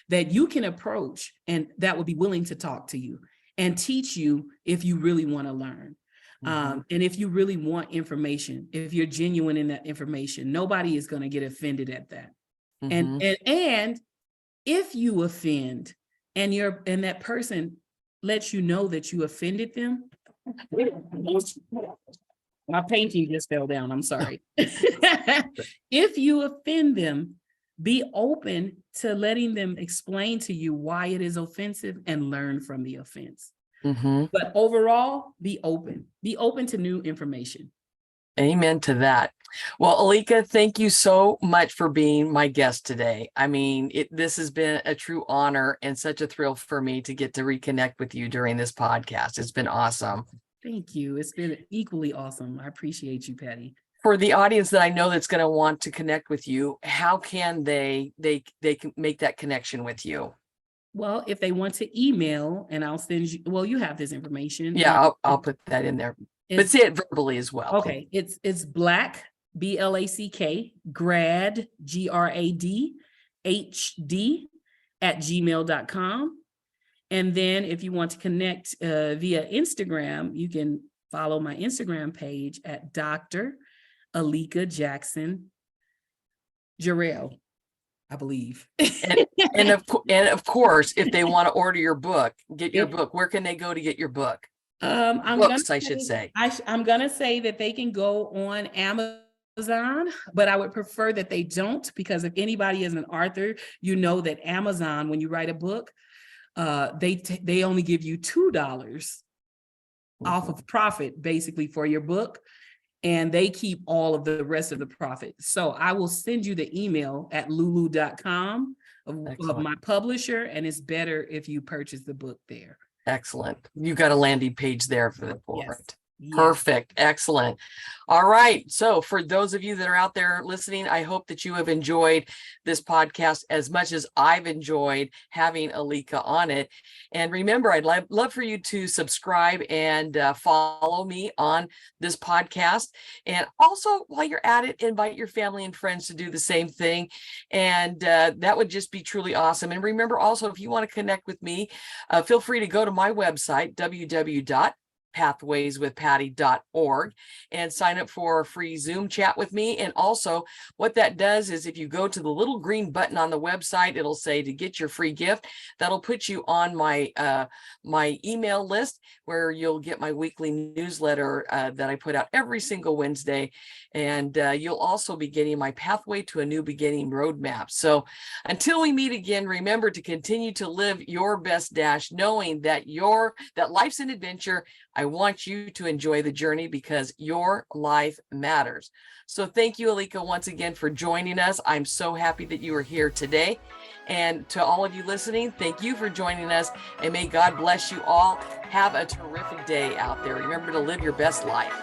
that you can approach and that would be willing to talk to you and teach you if you really want to learn. And if you really want information, if you're genuine in that information, nobody is going to get offended at that. And if you offend and that person lets you know that you offended them, my painting just fell down. I'm sorry. If you offend them, be open to letting them explain to you why it is offensive and learn from the offense. But overall, be open to new information. Amen to that. Well, Aleka, thank you so much for being my guest today. I mean, this has been a true honor and such a thrill for me to get to reconnect with you during this podcast. It's been awesome. Thank you. It's been equally awesome. I appreciate you, Patty. For the audience that I know that's going to want to connect with you, how can they can make that connection with you? Well, if they want to email, and I'll send you, well, you have this information. Yeah, I'll put that in there, but say it verbally as well. Okay. It's Black, BLACK, grad, GRAD, HD @gmail.com. And then if you want to connect via Instagram, you can follow my Instagram page at Dr. Aleka Jackson-Jarrell, I believe. and of course, if they want to order your book, where can they go to get your book? I'm gonna say that they can go on Amazon, but I would prefer that they don't, because if anybody is an author, you know that Amazon, when you write a book, they only give you $2 off of profit, basically, for your book. And they keep all of the rest of the profit. So I will send you the email at lulu.com of my publisher, and it's better if you purchase the book there. Excellent. You got a landing page there for it. Yes. Perfect. Excellent. All right. So for those of you that are out there listening, I hope that you have enjoyed this podcast as much as I've enjoyed having Aleka on it. And remember, I'd love for you to subscribe and follow me on this podcast. And also, while you're at it, invite your family and friends to do the same thing. And that would just be truly awesome. And remember also, if you want to connect with me, feel free to go to my website, pathwayswithpatty.org and sign up for a free Zoom chat with me. And also what that does is if you go to the little green button on the website, it'll say to get your free gift. That'll put you on my my email list where you'll get my weekly newsletter that I put out every single Wednesday. And you'll also be getting my Pathway to a New Beginning roadmap. So until we meet again, remember to continue to live your best dash, knowing that life's an adventure. I want you to enjoy the journey because your life matters. So thank you, Aleka, once again for joining us. I'm so happy that you are here today. And to all of you listening, thank you for joining us. And may God bless you all. Have a terrific day out there. Remember to live your best life.